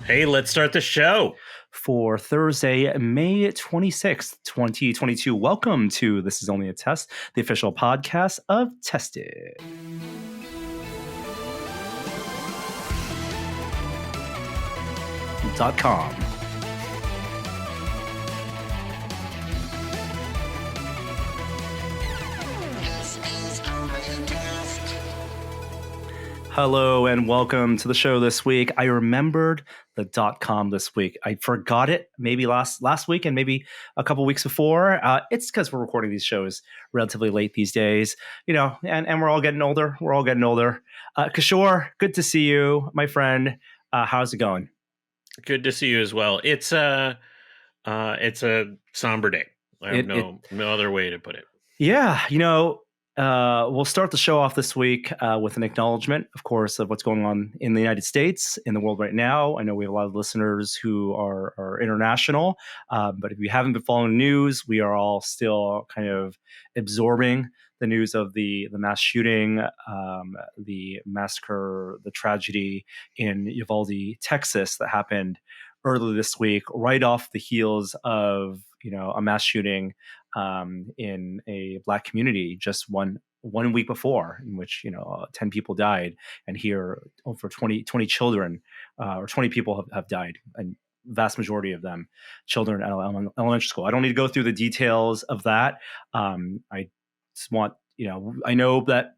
Hey, let's start the show. For Thursday, May 26th, 2022. Welcome to This Is Only a Test, the official podcast of Tested. .com. Hello and welcome to the show this week. I remembered the .com this week. I forgot it maybe last week and maybe a couple weeks before. It's because we're recording these shows relatively late these days, and we're all getting older. We're all getting older. Kishore, good to see you, my friend. How's it going? Good to see you as well. It's a somber day. I have no other way to put it. Yeah, we'll start the show off this week with an acknowledgement, of course, of what's going on in the United States, in the world right now. I know we have a lot of listeners who are international, but if you haven't been following the news, we are all still kind of absorbing the news of the mass shooting, the massacre, the tragedy in Uvalde, Texas, that happened earlier this week, right off the heels of a mass shooting in a Black community just one week before, in which 10 people died, and here over 20 children or 20 people have died, and vast majority of them children at elementary school. I don't need to go through the details of that. I just want I know that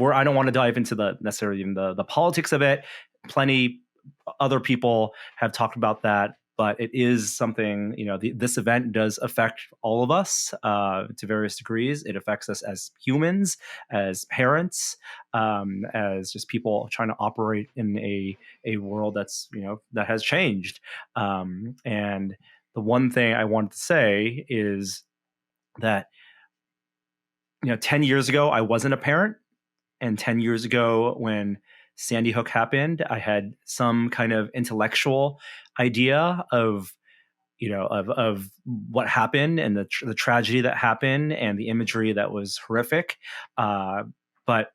I don't want to dive into the necessarily even the politics of it. Plenty other people have talked about that, but it is something, this event does affect all of us to various degrees. It affects us as humans, as parents, as just people trying to operate in a world that's, that has changed. And the one thing I wanted to say is that, 10 years ago, I wasn't a parent. And 10 years ago, when Sandy Hook happened, I had some kind of intellectual idea of what happened and the tragedy that happened and the imagery that was horrific. But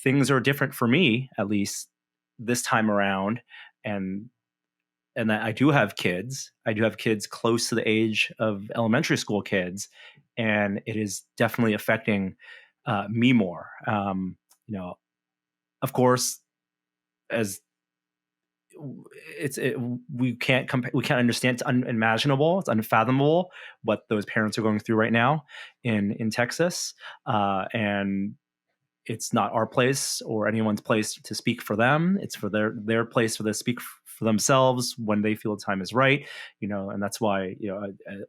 things are different for me, at least this time around. And that I do have kids. I do have kids close to the age of elementary school kids, and it is definitely affecting me more. Of course, as we can't understand. It's unimaginable. It's unfathomable what those parents are going through right now in Texas, and it's not our place or anyone's place to speak for them. It's for their place to speak for themselves when they feel the time is right. And that's why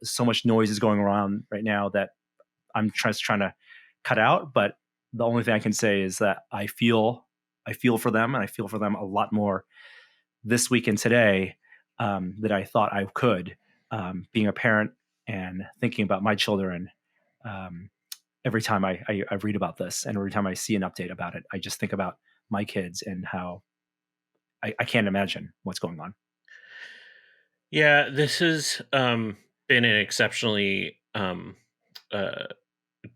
so much noise is going around right now that I'm just trying to cut out. But the only thing I can say is that I feel for them, and I feel for them a lot more this week and today that I thought I could, being a parent and thinking about my children. Every time I read about this, and every time I see an update about it, I just think about my kids and how I can't imagine what's going on. Yeah, this has been an exceptionally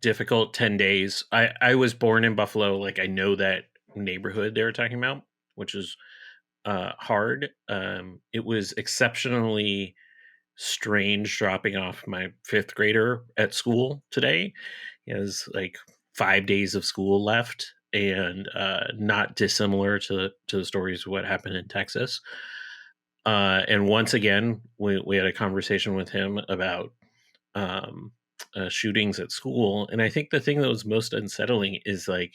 difficult 10 days. I was born in Buffalo. Like, I know that neighborhood they were talking about, which is hard. It was exceptionally strange dropping off my 5th grader at school today. He has like 5 days of school left, and not dissimilar to the stories of what happened in Texas. And once again, we had a conversation with him about shootings at school. And I think the thing that was most unsettling is like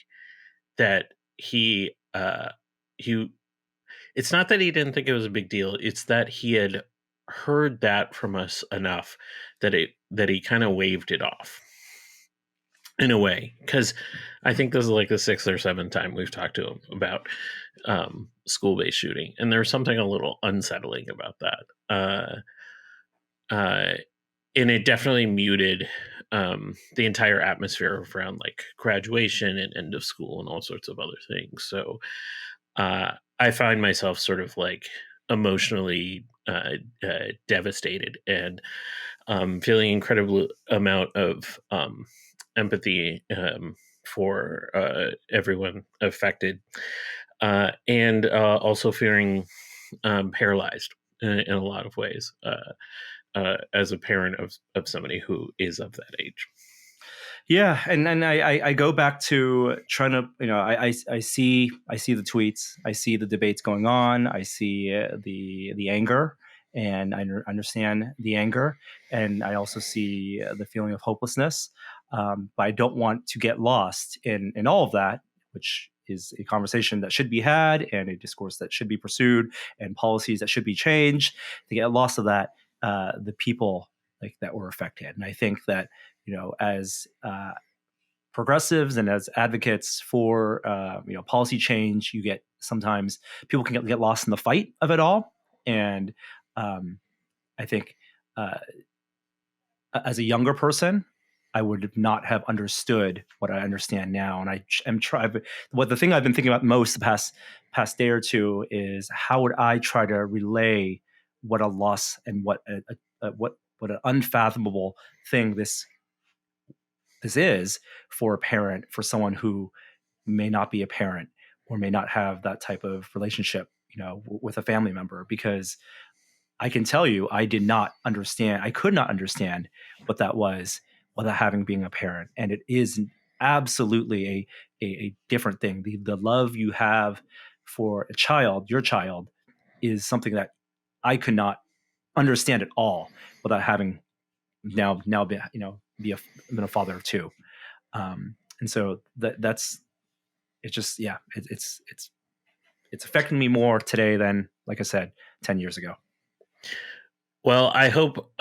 that he it's not that he didn't think it was a big deal. It's that he had heard that from us enough that he kind of waved it off in a way. Because I think this is like the 6th or 7th time we've talked to him about school-based shooting, and there's something a little unsettling about that. And it definitely muted the entire atmosphere around like graduation and end of school and all sorts of other things. So I find myself sort of like emotionally devastated and feeling incredible amount of empathy for everyone affected, and also fearing paralyzed in a lot of ways as a parent of somebody who is of that age. Yeah, and I go back to trying to, I see the tweets, I see the debates going on, I see the anger, and I understand the anger, and I also see the feeling of hopelessness. But I don't want to get lost in all of that, which is a conversation that should be had and a discourse that should be pursued and policies that should be changed. To get lost of that, the people like that were affected, and I think that as progressives and as advocates for policy change, you get sometimes people can get lost in the fight of it all, and I think as a younger person, I would not have understood what I understand now, and I am trying. What the thing I've been thinking about most the past day or two is how would I try to relay what a loss and what what an unfathomable thing this is for a parent, for someone who may not be a parent or may not have that type of relationship, with a family member. Because I can tell you, I did not understand. I could not understand what that was without having being a parent, and it is absolutely a different thing. The love you have for a child, your child, is something that I could not understand at all without having now be been a father of two. And so that's it's just it's affecting me more today than, like I said, 10 years ago. Well, I hope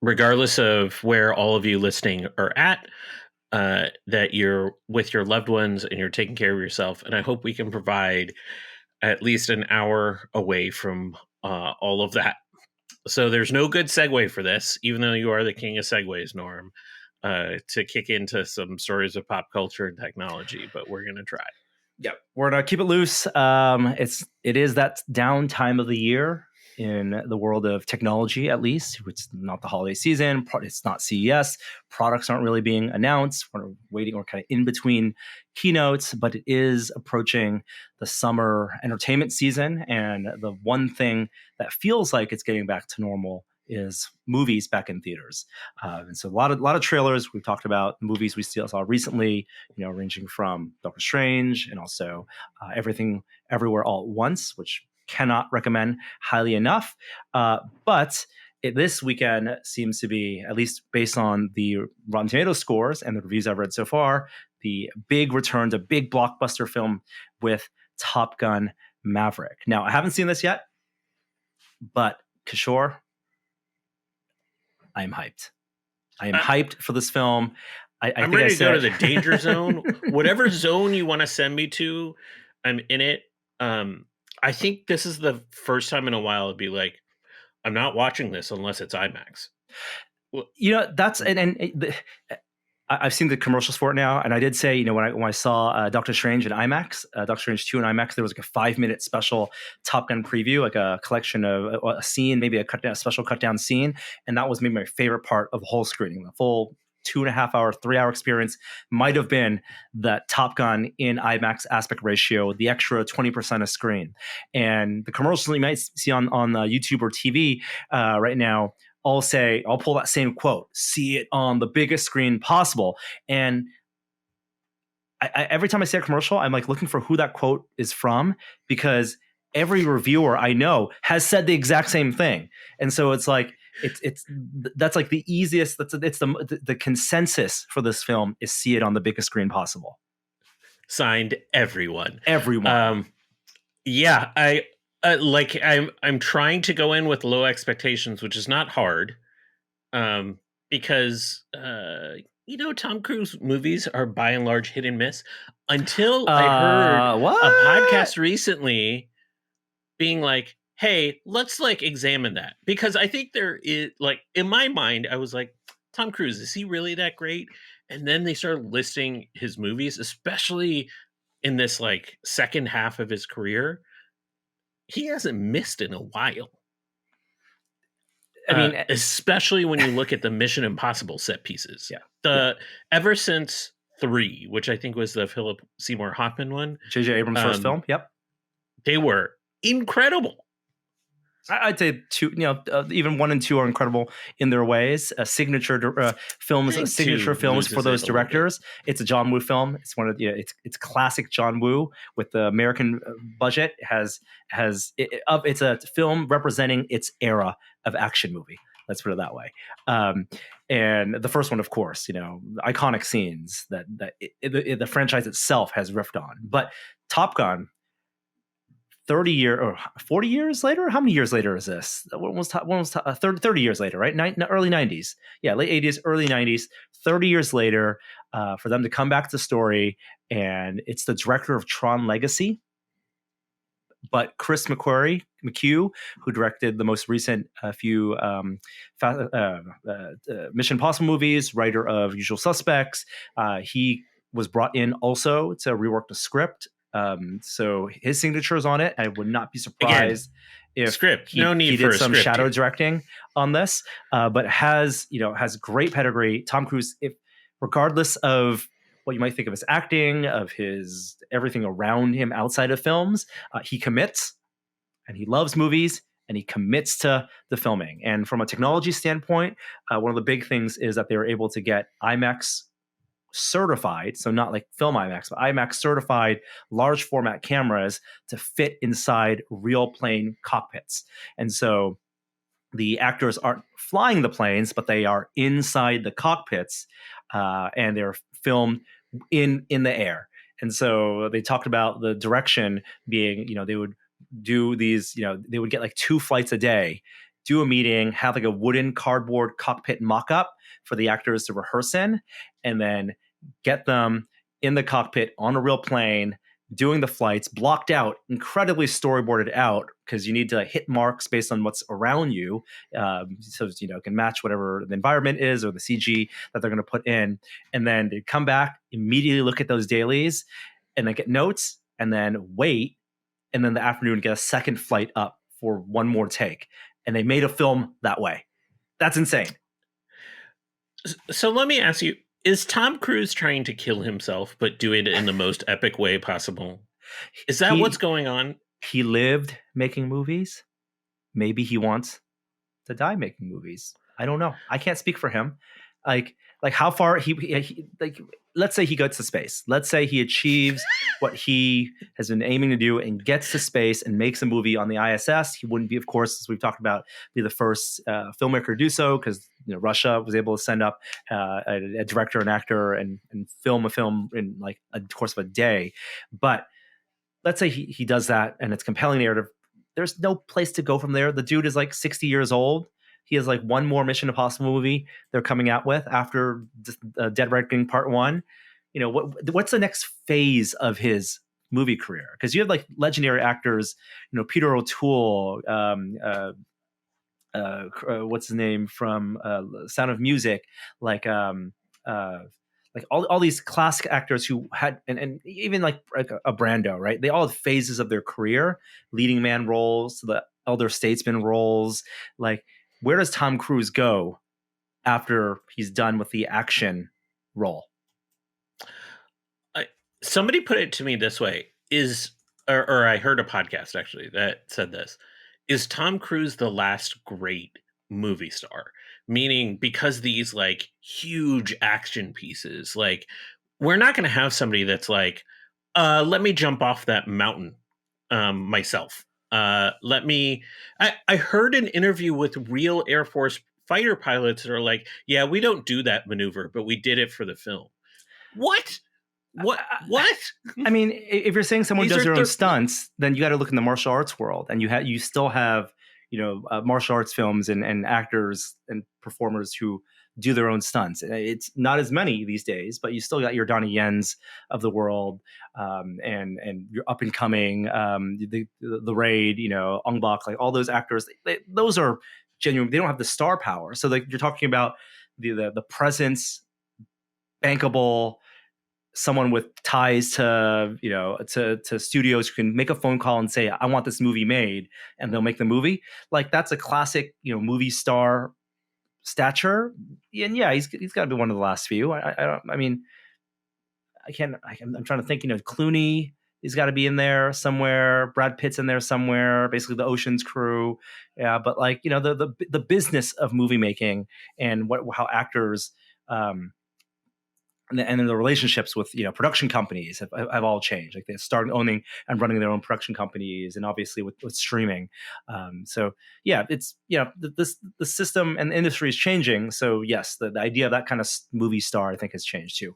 regardless of where all of you listening are at, that you're with your loved ones and you're taking care of yourself, and I hope we can provide at least an hour away from all of that. So there's no good segue for this, even though you are the king of segues, Norm, to kick into some stories of pop culture and technology, but we're going to try. Yeah, we're going to keep it loose. It is that down time of the year in the world of technology, at least. It's not the holiday season. It's not CES. Products aren't really being announced. We're waiting. We're kind of in between keynotes, but it is approaching the summer entertainment season. And the one thing that feels like it's getting back to normal is movies back in theaters. And so a lot of trailers. We've talked about movies we saw recently, ranging from Doctor Strange and also Everything Everywhere All at Once, which cannot recommend highly enough. But this weekend seems to be, at least based on the Rotten Tomatoes scores and the reviews I've read so far, the big return to big blockbuster film with Top Gun Maverick. Now, I haven't seen this yet, but Kishore, I am hyped. I am hyped for this film. I'm ready to go to the danger zone. Whatever zone you want to send me to, I'm in it. I think this is the first time in a while it'd be like, I'm not watching this unless it's IMAX. That's I've seen the commercials for it now, and I did say, when I saw Doctor Strange in IMAX, Doctor Strange 2 in IMAX, there was like a 5-minute special Top Gun preview, like a collection of a scene, maybe a special cut down scene, and that was maybe my favorite part of the whole screening. The full 2.5 hour, 3-hour experience might have been that Top Gun in IMAX aspect ratio, the extra 20% of screen. And the commercials you might see on YouTube or TV right now, I'll pull that same quote, see it on the biggest screen possible. And I every time I see a commercial, I'm like looking for who that quote is from, because every reviewer I know has said the exact same thing. And so it's like, that's like the easiest, it's the consensus for this film is see it on the biggest screen possible. Signed, everyone. Yeah, I'm trying to go in with low expectations, which is not hard, because Tom Cruise movies are by and large hit and miss. Until I heard a podcast recently being like, hey, let's examine that, because I think there is, in my mind, I was like, Tom Cruise, is he really that great? And then they started listing his movies, especially in this second half of his career. He hasn't missed in a while. I mean, especially when you look at the Mission Impossible set pieces. Ever since 3, which I think was the Philip Seymour Hoffman one, J.J. Abrams' first film. Yep, they were incredible. I'd say two, even one and two are incredible in their ways. I think Signature two films for loses it those a little bit. directors. It's a John Woo film. It's one of it's classic John Woo with the American budget. It's a film representing its era of action movie. Let's put it that way. Um, and the first one, of course, iconic scenes that the franchise itself has riffed on. But Top Gun 40 years later. How many years later is this? When was 30 years later, right? Early 90s. Yeah, late 80s, early 90s. 30 years later, for them to come back to the story, and it's the director of Tron Legacy, but Chris McHugh, who directed the most recent few Mission Impossible movies, writer of Usual Suspects. He was brought in also to rework the script. So his signature is on it. I would not be Again, surprised if script. he No need did for a some script shadow here. directing on this, but has great pedigree. Tom Cruise, if regardless of what you might think of his acting, of his everything around him outside of films, he commits and he loves movies and he commits to the filming. And from a technology standpoint, one of the big things is that they were able to get IMAX certified, so not like film IMAX, but IMAX certified large format cameras to fit inside real plane cockpits. And so the actors aren't flying the planes, but they are inside the cockpits, and they're filmed in the air. And so they talked about the direction being, they would do these, they would get like 2 flights a day, do a meeting, have like a wooden cardboard cockpit mock-up for the actors to rehearse in, and then get them in the cockpit on a real plane, doing the flights, blocked out, incredibly storyboarded out, because you need to hit marks based on what's around you, so it can match whatever the environment is or the CG that they're going to put in. And then they come back, immediately look at those dailies, and then get notes, and then wait, and then the afternoon get a second flight up for one more take. And they made a film that way. That's insane. So let me ask you, is Tom Cruise trying to kill himself, but do it in the most epic way possible? Is that what's going on? He lived making movies. Maybe he wants to die making movies. I don't know. I can't speak for him. Like how far he like, let's say he gets to space. Let's say he achieves what he has been aiming to do and gets to space and makes a movie on the ISS. He wouldn't be, of course, as we've talked about, be the first filmmaker to do so, because Russia was able to send up a director and actor and film a film in like a course of a day. But let's say he does that and it's compelling narrative. There's no place to go from there. The dude is like 60 years old. He has like one more Mission Impossible movie they're coming out with after Dead Reckoning Part 1. What's the next phase of his movie career? Because you have like legendary actors, Peter O'Toole, what's his name from Sound of Music, like all these classic actors who had, and even like a Brando, right? They all have phases of their career, leading man roles to the elder statesman roles. Like, where does Tom Cruise go after he's done with the action role? Somebody put it to me this way: or I heard a podcast actually that said this: is Tom Cruise the last great movie star? Meaning, because these like huge action pieces, like, we're not going to have somebody that's like, let me jump off that mountain myself. I heard an interview with real Air Force fighter pilots that are like, yeah, we don't do that maneuver, but we did it for the film. What? I mean, if you're saying someone does their own stunts, then you got to look in the martial arts world, and you still have martial arts films and actors and performers who do their own stunts. It's not as many these days, but you still got your Donnie Yens of the world, and your up and coming, the Raid, Ong Bak, like all those actors. Those are genuine. They don't have the star power. So like you're talking about the presence, bankable, someone with ties to to studios who can make a phone call and say, I want this movie made, and they'll make the movie. Like, that's a classic movie star stature. And yeah, he's got to be one of the last few. I'm trying to think. Clooney he's got to be in there somewhere. Brad Pitt's in there somewhere. Basically, the Ocean's crew. Yeah, but like the business of movie making and how actors. And then the relationships with production companies have all changed. Like they started owning and running their own production companies, and obviously with streaming. So yeah, it's the system and the industry is changing. So yes, the idea of that kind of movie star I think has changed too.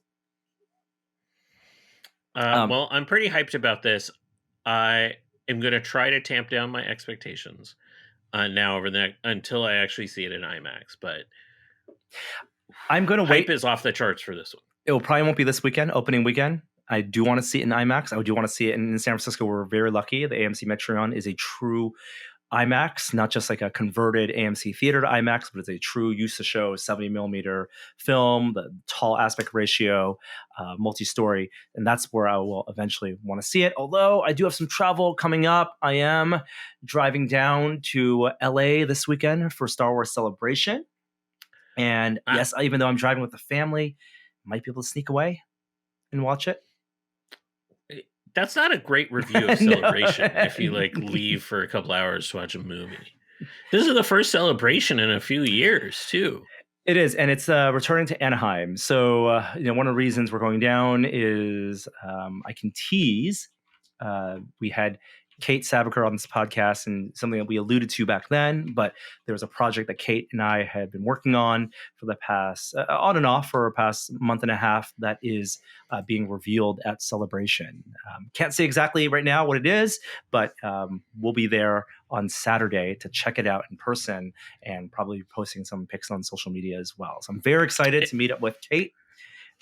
Well, I'm pretty hyped about this. I am going to try to tamp down my expectations now over the until I actually see it in IMAX. But I'm going to wait. Hype is off the charts for this one. It probably won't be this weekend, opening weekend. I do want to see it in IMAX. I do want to see it in San Francisco. We're very lucky. The AMC Metreon is a true IMAX, not just like a converted AMC theater to IMAX, but it's a true used to show 70 millimeter film, the tall aspect ratio, multi-story. And that's where I will eventually want to see it. Although I do have some travel coming up. I am driving down to LA this weekend for Star Wars Celebration. And yes, even though I'm driving with the family, might be able to sneak away and watch it. That's not a great review of Celebration if you leave for a couple hours to watch a movie. This is the first Celebration in a few years too. It is, and it's returning to Anaheim. So one of the reasons we're going down is I can tease. We had Kate Savicker on this podcast, and something that we alluded to back then, but there was a project that Kate and I had been working on for the past, on and off for the past month and a half, that is being revealed at Celebration. Can't say exactly right now what it is, but we'll be there on Saturday to check it out in person and probably posting some pics on social media as well. So I'm very excited to meet up with Kate.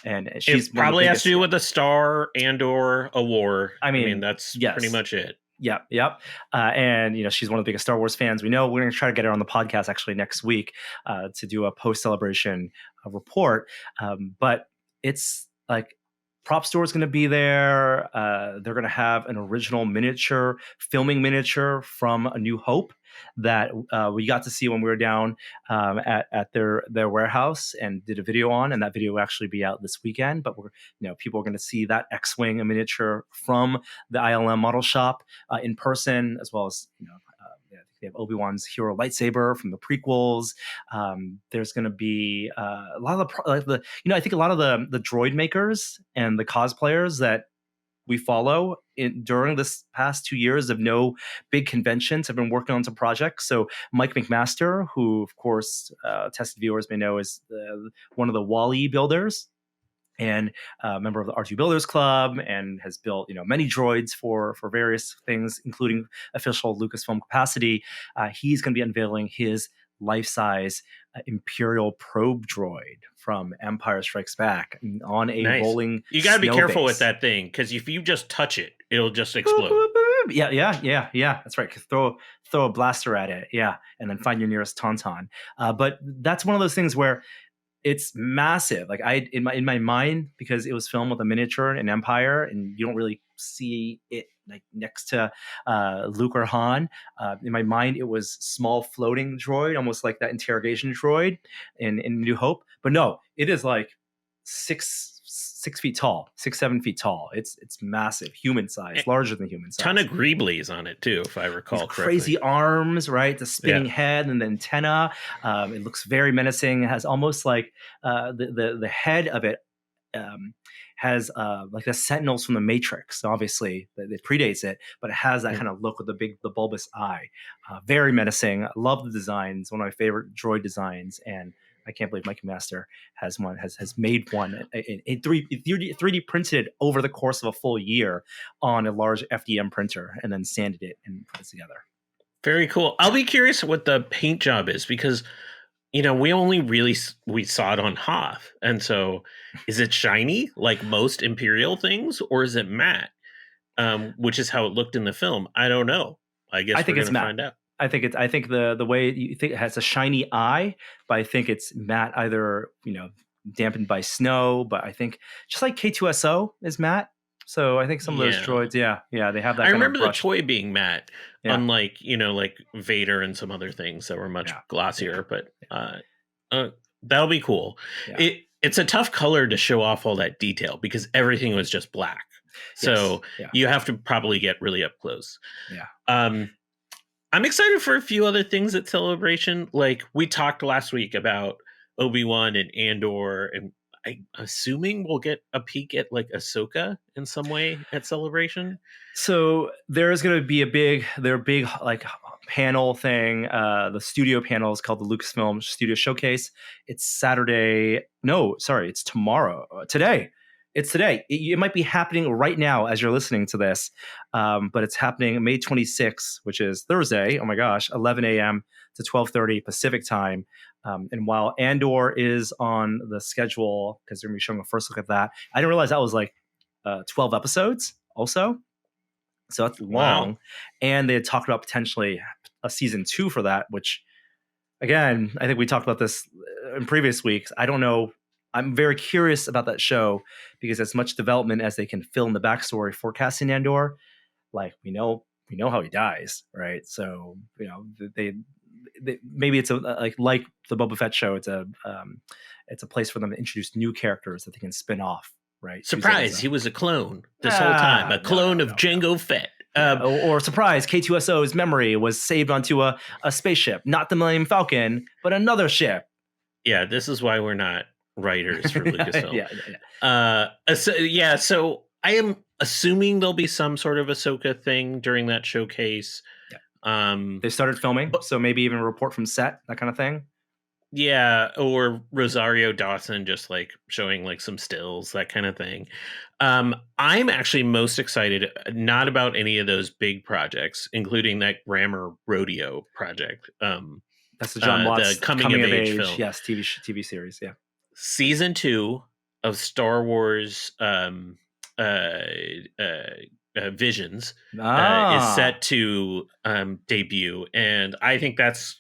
And she's probably has to do with a star and or a war. I mean that's pretty much it. Yep. And she's one of the biggest Star Wars fans we know. We're going to try to get her on the podcast actually next week to do a post-celebration report. But it's like Prop Store is going to be there. They're going to have an original filming miniature from A New Hope that we got to see when we were down at their warehouse and did a video on, and that video will actually be out this weekend. But people are going to see that X-Wing miniature from the ILM model shop in person, as well as they have Obi-Wan's hero lightsaber from the prequels. There's going to be a lot of I think a lot of the droid makers and the cosplayers that we follow during this past 2 years of no big conventions have been working on some projects. So Mike McMaster, who of course tested viewers may know is one of the Wall-E builders and a member of the R2 Builders Club, and has built many droids for various things, including official Lucasfilm capacity. He's going to be unveiling his life-size Imperial probe droid from Empire Strikes Back on a rolling. You got to be careful with that thing, because if you just touch it, it'll just explode. Yeah. That's right. Throw a blaster at it, and then find your nearest tauntaun. But that's one of those things where it's massive. Like in my mind, because it was filmed with a miniature in Empire, and you don't really see it like next to Luke or Han. In my mind, it was small floating droid, almost like that interrogation droid in New Hope. But no, it is like 6 feet tall, 7 feet tall. It's massive, human size, larger than human size. Ton of greeblies on it too, if I recall correctly. Crazy arms, right? The spinning head and the antenna. It looks very menacing. It has almost like the head of it has like the Sentinels from the Matrix. Obviously, it predates it, but it has that kind of look with the bulbous eye. Very menacing. I love the designs. One of my favorite droid designs, and I can't believe Mike Master has made one in 3D printed over the course of a full year on a large FDM printer, and then sanded it and put it together. Very cool. I'll be curious what the paint job is, because we saw it on Hoth, and so is it shiny like most Imperial things, or is it matte, which is how it looked in the film? I don't know. I guess we're going to find out. I think the way you think it has a shiny eye, but I think it's matte, either dampened by snow. But I think just like K2SO is matte, so I think some of those droids, they have that. I remember the toy being matte, unlike like Vader and some other things that were much glossier. But that'll be cool. Yeah. It's a tough color to show off all that detail, because everything was just black. Yes. So Yeah. you have to probably get really up close. Yeah. Um, I'm excited for a few other things at Celebration. Like we talked last week about Obi-Wan and Andor, and I'm assuming we'll get a peek at like Ahsoka in some way at Celebration. So there's going to be their big like panel thing. The studio panel is called the Lucasfilm Studio Showcase. It's Saturday. No, sorry, it's tomorrow. Today. It's today. It might be happening right now as you're listening to this, but it's happening May 26th, which is Thursday. Oh my gosh, 11 a.m. to 12:30 Pacific time. And while Andor is on the schedule, because they're going to be showing a first look at that, I didn't realize that was like 12 episodes also. So that's Wow. long. And they had talked about potentially a season 2 for that, which, again, I think we talked about this in previous weeks. I don't know. I'm very curious about that show because as much development as they can fill in the backstory for Cassian Andor, like we know how he dies, right? So they maybe it's like the Boba Fett show. It's a place for them to introduce new characters that they can spin off, right? Surprise, he was a clone this whole time, a clone of Jango Fett. Yeah, or surprise, K2SO's memory was saved onto a spaceship, not the Millennium Falcon, but another ship. Yeah, this is why we're not writers for Lucasfilm. Yeah. So I am assuming there'll be some sort of Ahsoka thing during that showcase. Yeah. They started filming, so maybe even a report from set, that kind of thing. Yeah, or Rosario Dawson just like showing like some stills, that kind of thing. I'm actually most excited not about any of those big projects, including that Grammar Rodeo project. That's the John Watts the coming of age film. Yes, TV series. Yeah, season 2 of Star Wars Visions is set to debut, and I think that's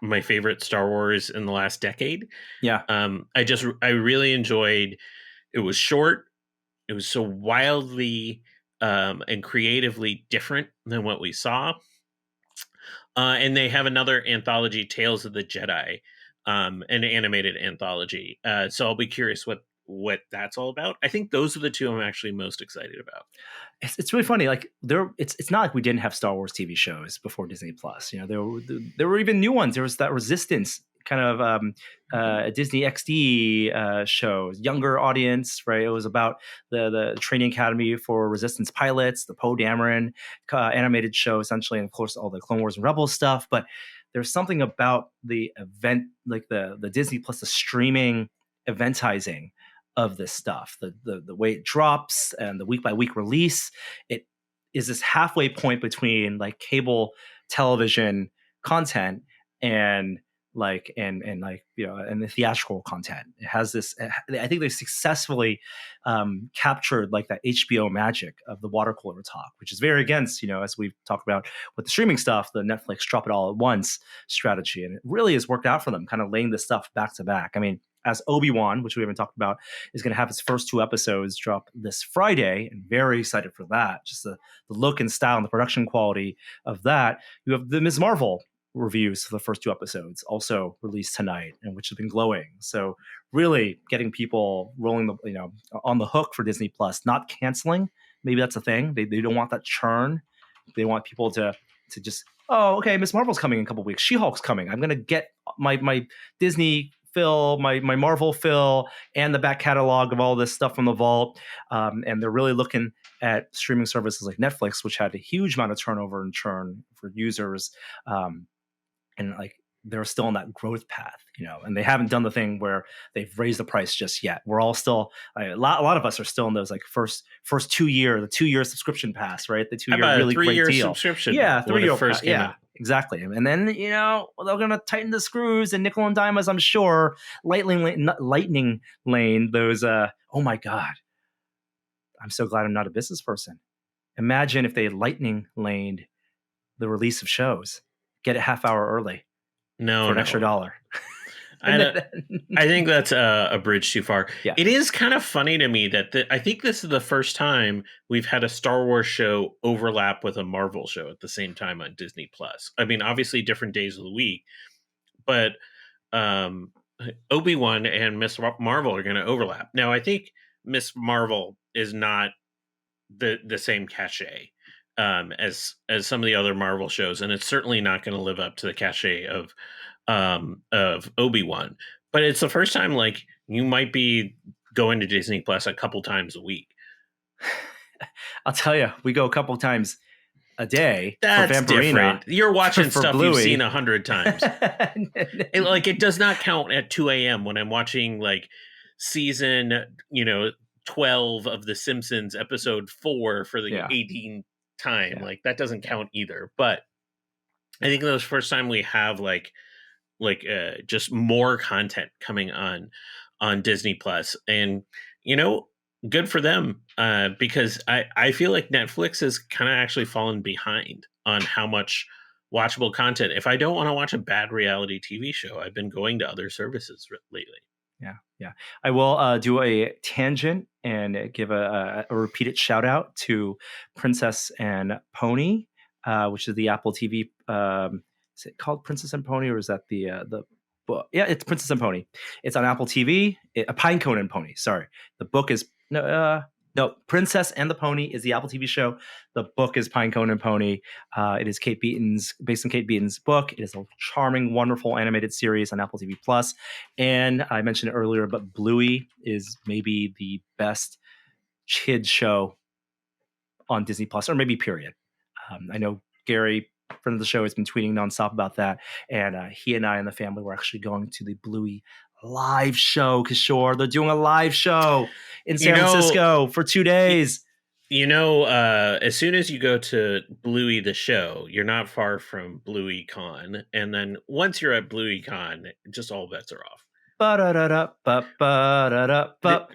my favorite Star Wars in the last decade. Yeah. I really enjoyed. It was short. It was so wildly and creatively different than what we saw. And they have another anthology, Tales of the Jedi, an animated anthology. So I'll be curious what that's all about. I think those are the two I'm actually most excited about. It's really funny. Like it's not like we didn't have Star Wars TV shows before Disney Plus. There were even new ones. There was that Resistance kind of a Disney XD show, younger audience, right? It was about the training academy for Resistance pilots, the Poe Dameron animated show, essentially, and of course all the Clone Wars and Rebels stuff. But there's something about the event, like the Disney Plus, the streaming eventizing of this stuff, the way it drops and the week by week release. It is this halfway point between like cable television content and the theatrical content. It has this. I think they successfully captured like that HBO magic of the water cooler talk, which is very against, as we've talked about with the streaming stuff, the Netflix drop it all at once strategy, and it really has worked out for them, kind of laying this stuff back to back. I mean, as Obi-Wan, which we haven't talked about, is going to have its first 2 episodes drop this Friday, and very excited for that. Just the look and style and the production quality of that. You have the Ms. Marvel reviews for the first 2 episodes also released tonight, and which have been glowing. So really getting people rolling on the hook for Disney Plus, not canceling. Maybe that's a thing. They don't want that churn. They want people to just, oh, okay, Ms. Marvel's coming in a couple weeks. She-Hulk's coming. I'm gonna get my Disney fill, my Marvel fill, and the back catalog of all this stuff from the vault. And they're really looking at streaming services like Netflix, which had a huge amount of turnover and churn for users. And like they're still on that growth path, and they haven't done the thing where they've raised the price just yet. We're all still, a lot of us are still in those like first 2 year, the 2 year subscription pass, right? The 2 year really great deal. Subscription. Yeah, 3 year first. Yeah, exactly. And then they're gonna tighten the screws and nickel and dime us, I'm sure. Lightning lane those. Oh my god, I'm so glad I'm not a business person. Imagine if they lightning laned the release of shows. Get it half hour early for an extra $1. I think that's a bridge too far. Yeah. It is kind of funny to me that I think this is the first time we've had a Star Wars show overlap with a Marvel show at the same time on Disney Plus. I mean, obviously different days of the week, but Obi-Wan and Miss Marvel are going to overlap. Now, I think Miss Marvel is not the same cachet as some of the other Marvel shows, and it's certainly not going to live up to the cachet of Obi-Wan. But it's the first time like you might be going to Disney Plus a couple times a week. I'll tell you, we go a couple times a day That's for Vampirina. Different. You're watching for stuff Bluey. You've seen 100 times. It does not count at 2 a.m. when I'm watching like season 12 of The Simpsons episode 4 for the 18th time. Like that doesn't count either. But I think those first time we have like just more content coming on Disney Plus, and good for them, because I feel like Netflix has kind of actually fallen behind on how much watchable content. If I don't want to watch a bad reality TV show, I've been going to other services lately. Yeah. I will do a tangent and give a repeated shout out to Princess and Pony, which is the Apple TV. Is it called Princess and Pony, or is that the book? Yeah, it's Princess and Pony. It's on Apple TV. Pinecone and Pony. Sorry, the book is no, Princess and the Pony is the Apple TV show. The book is Pinecone and Pony. It is based on Kate Beaton's book. It is a charming, wonderful animated series on Apple TV Plus. And I mentioned it earlier, but Bluey is maybe the best kids show on Disney Plus, or maybe period. I know Gary, friend of the show, has been tweeting nonstop about that. And he and I and the family were actually going to the Bluey live show. Kishore, they're doing a live show in San Francisco for 2 days. As soon as you go to Bluey the show, you're not far from Bluey Con, and then once you're at Bluey Con, just all bets are off.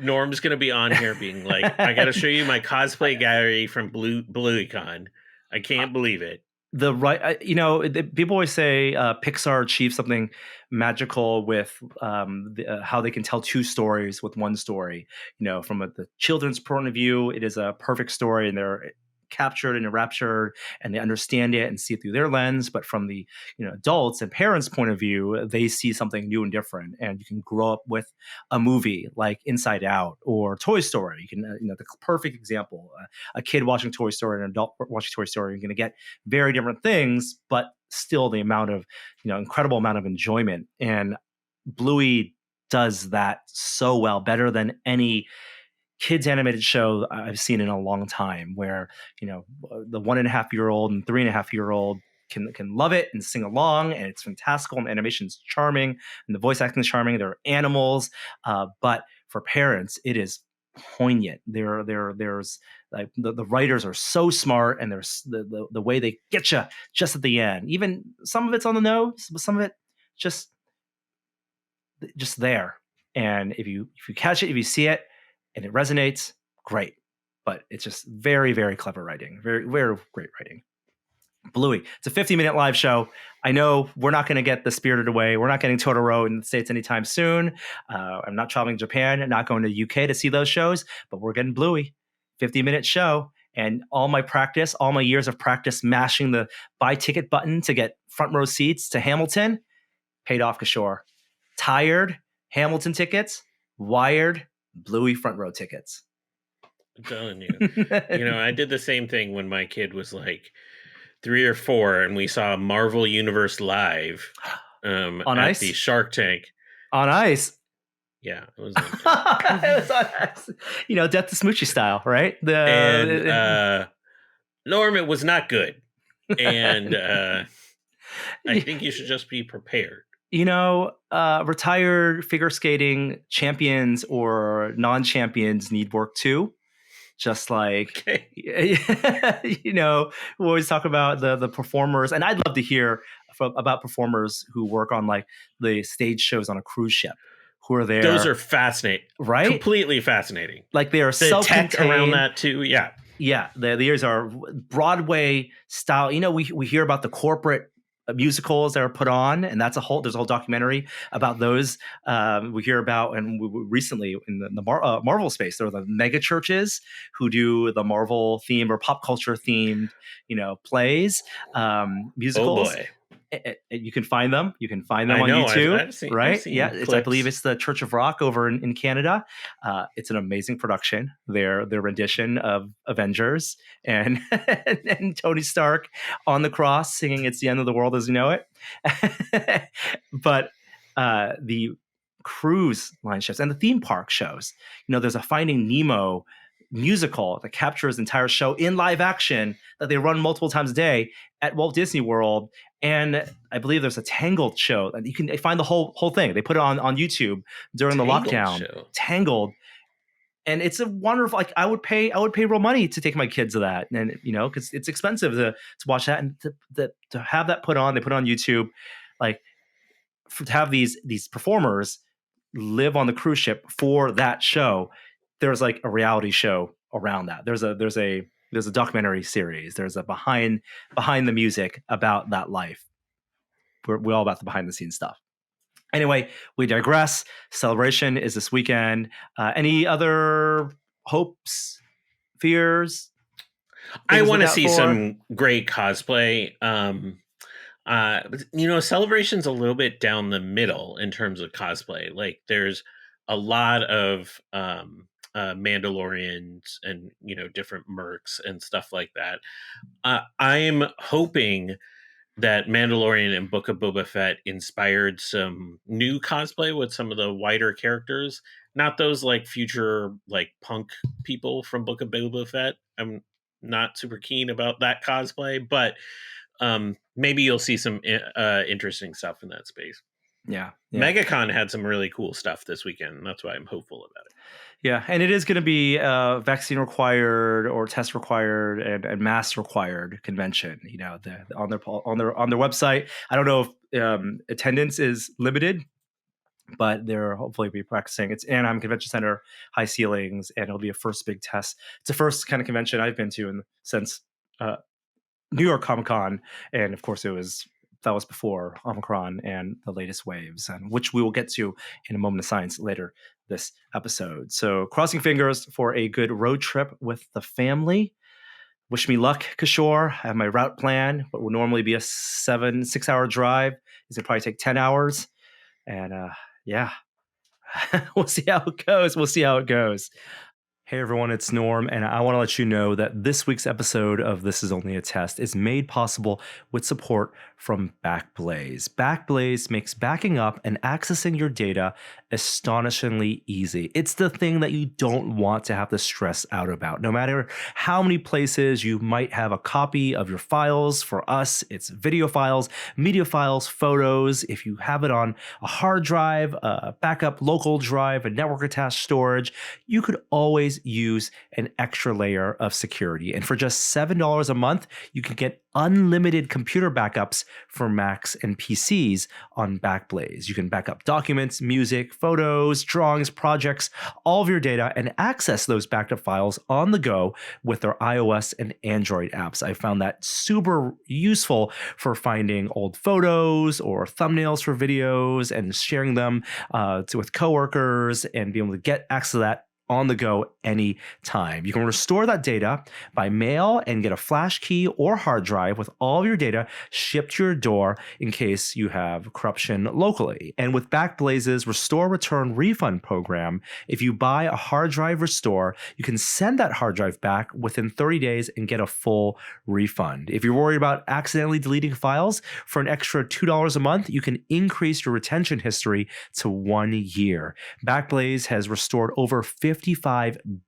Norm's gonna be on here being like, I gotta show you my cosplay gallery from Bluey Con. I can't believe it. People always say Pixar achieved something magical with how they can tell two stories with one story. From the children's point of view, it is a perfect story, and they're captured and enraptured, and they understand it and see it through their lens. But from the adults and parents' point of view, they see something new and different. And you can grow up with a movie like Inside Out or Toy Story. You can, the perfect example: a kid watching Toy Story and an adult watching Toy Story. You're going to get very different things, but still the amount of incredible amount of enjoyment. And Bluey does that so well, better than any kids animated show I've seen in a long time, where the 1.5-year-old and 3.5-year-old can love it and sing along, and it's fantastical, and the animation's charming, and the voice acting is charming. There are animals, but for parents, it is poignant. There's like the writers are so smart, and there's the way they get you just at the end. Even some of it's on the nose, but some of it just there. And if you catch it, if you see it, and it resonates, great. But it's just very, very clever writing. Very, very great writing. Bluey. It's a 50-minute live show. I know we're not going to get the Spirited Away. We're not getting Totoro in the States anytime soon. I'm not traveling to Japan, not going to UK to see those shows, but we're getting Bluey. 50-minute show. And all my years of practice mashing the buy ticket button to get front row seats to Hamilton, paid off, Kishore. Tired, Hamilton tickets. Wired, Bluey front row tickets. I'm telling you. I did the same thing when my kid was like 3 or 4, and we saw Marvel Universe live on at ice? the Shark Tank. On ice. Yeah, it was. It was on ice. Death to Smoochie style, right? Norm, it was not good, and I think you should just be prepared. Retired figure skating champions or non-champions need work too. Just like, we always talk about the performers, and I'd love to hear about performers who work on like the stage shows on a cruise ship, who are there. Those are fascinating, right? Completely fascinating. Like they are self-contained. Tech around that too, yeah. Yeah, these are Broadway style. We hear about the corporate musicals that are put on, and there's a whole documentary about those. We hear about, and recently in the Marvel space, there are the mega churches who do the Marvel theme or pop culture themed, plays, musicals. Oh boy. You can find them. You can find them I on know. YouTube, I've right? Yeah, seen I believe clips. it's the Church of Rock over in Canada. It's an amazing production. Their rendition of Avengers and and Tony Stark on the cross singing "It's the end of the world as you know it." But the cruise line ships and the theme park shows. There's a Finding Nemo musical that captures the entire show in live action that they run multiple times a day at Walt Disney World. And I believe there's a Tangled show, and you can find the whole thing. They put it on YouTube during the Tangled lockdown. show. Tangled, and it's a wonderful. Like I would pay real money to take my kids to that, and because it's expensive to watch that, and to have that put on. They put it on YouTube, like to have these performers live on the cruise ship for that show. There's like a reality show around that. There's a documentary series. There's a behind the music about that life. We're all about the behind the scenes stuff. Anyway, we digress. Celebration is this weekend. Any other hopes, fears? I want to see some great cosplay. Celebration's a little bit down the middle in terms of cosplay. Like there's a lot of Mandalorians and different mercs and stuff like that. I'm hoping that Mandalorian and Book of Boba Fett inspired some new cosplay with some of the wider characters, not those like future like punk people from Book of Boba Fett. I'm not super keen about that cosplay, but maybe you'll see some interesting stuff in that space. Yeah. MegaCon had some really cool stuff this weekend. And that's why I'm hopeful about it. Yeah, and it is going to be vaccine required or test required and mask required convention. On their website. I don't know if attendance is limited, but they're hopefully be practicing. It's Anaheim Convention Center, high ceilings, and it'll be a first big test. It's the first kind of convention I've been to since New York Comic Con, and of course that was before Omicron and the latest waves, and which we will get to in a moment of science later this episode. So crossing fingers for a good road trip with the family. Wish me luck, Kishore. I have my route plan. What would normally be a 6-hour drive is it probably take 10 hours. And yeah, we'll see how it goes. Hey everyone, it's Norm, and I want to let you know that this week's episode of This Is Only a Test is made possible with support from Backblaze. Backblaze makes backing up and accessing your data astonishingly easy. It's the thing that you don't want to have to stress out about. No matter how many places you might have a copy of your files, for us, it's video files, media files, photos. If you have it on a hard drive, a backup local drive, a network attached storage, you could always use an extra layer of security. And for just $7 a month, you can get unlimited computer backups for Macs and PCs on Backblaze. You can back up documents, music, photos, drawings, projects, all of your data, and access those backed up files on the go with their iOS and Android apps. I found that super useful for finding old photos or thumbnails for videos and sharing them with coworkers and being able to get access to that on the go anytime. You can restore that data by mail and get a flash key or hard drive with all of your data shipped to your door in case you have corruption locally. And with Backblaze's Restore Return Refund program, if you buy a hard drive restore, you can send that hard drive back within 30 days and get a full refund. If you're worried about accidentally deleting files, for an extra $2 a month, you can increase your retention history to 1 year. Backblaze has restored over 55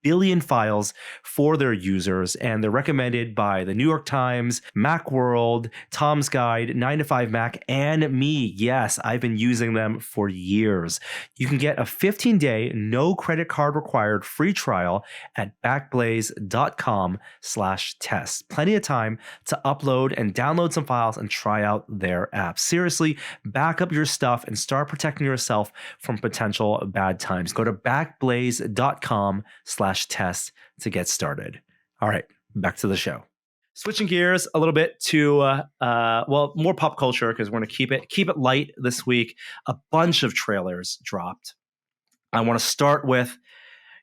billion files for their users, and they're recommended by the New York Times, Macworld, Tom's Guide, 9 to 5 Mac, and me. Yes, I've been using them for years. You can get a 15-day, no credit card required free trial at backblaze.com/test. Plenty of time to upload and download some files and try out their app. Seriously, back up your stuff and start protecting yourself from potential bad times. Go to backblaze.com/test to get started. All right, back to the show. Switching gears a little bit to more pop culture, because we're going to keep it light this week. A bunch of trailers dropped. I want to start with,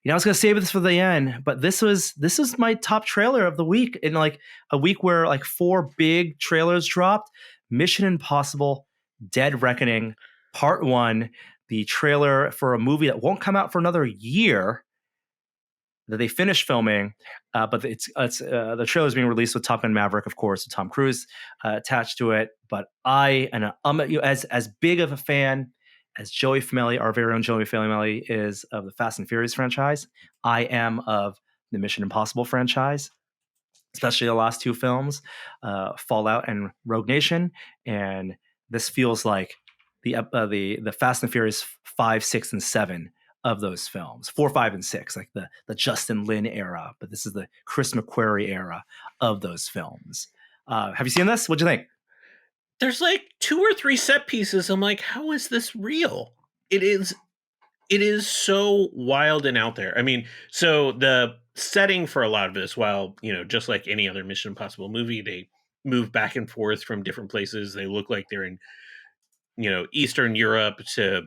I was going to save this for the end, but this was my top trailer of the week, in like a week where like 4 big trailers dropped. Mission Impossible Dead Reckoning Part 1, the trailer for a movie that won't come out for another year that they finished filming, but it's the trailer is being released with Top Gun Maverick, of course, with Tom Cruise attached to it. But as big of a fan as Joey Fameli, our very own Joey Fameli, is of the Fast and Furious franchise, I am of the Mission Impossible franchise, especially the last two films, Fallout and Rogue Nation. And this feels like the Fast and Furious 5, 6, and 7 of those films, 4, 5, and 6, like the Justin Lin era. But this is the Chris McQuarrie era of those films. Have you seen this? What'd you think? There's like 2 or 3 set pieces. I'm like, how is this real? It is so wild and out there. I mean, so the setting for a lot of this, while, just like any other Mission Impossible movie, they move back and forth from different places. They look like they're in, Eastern Europe to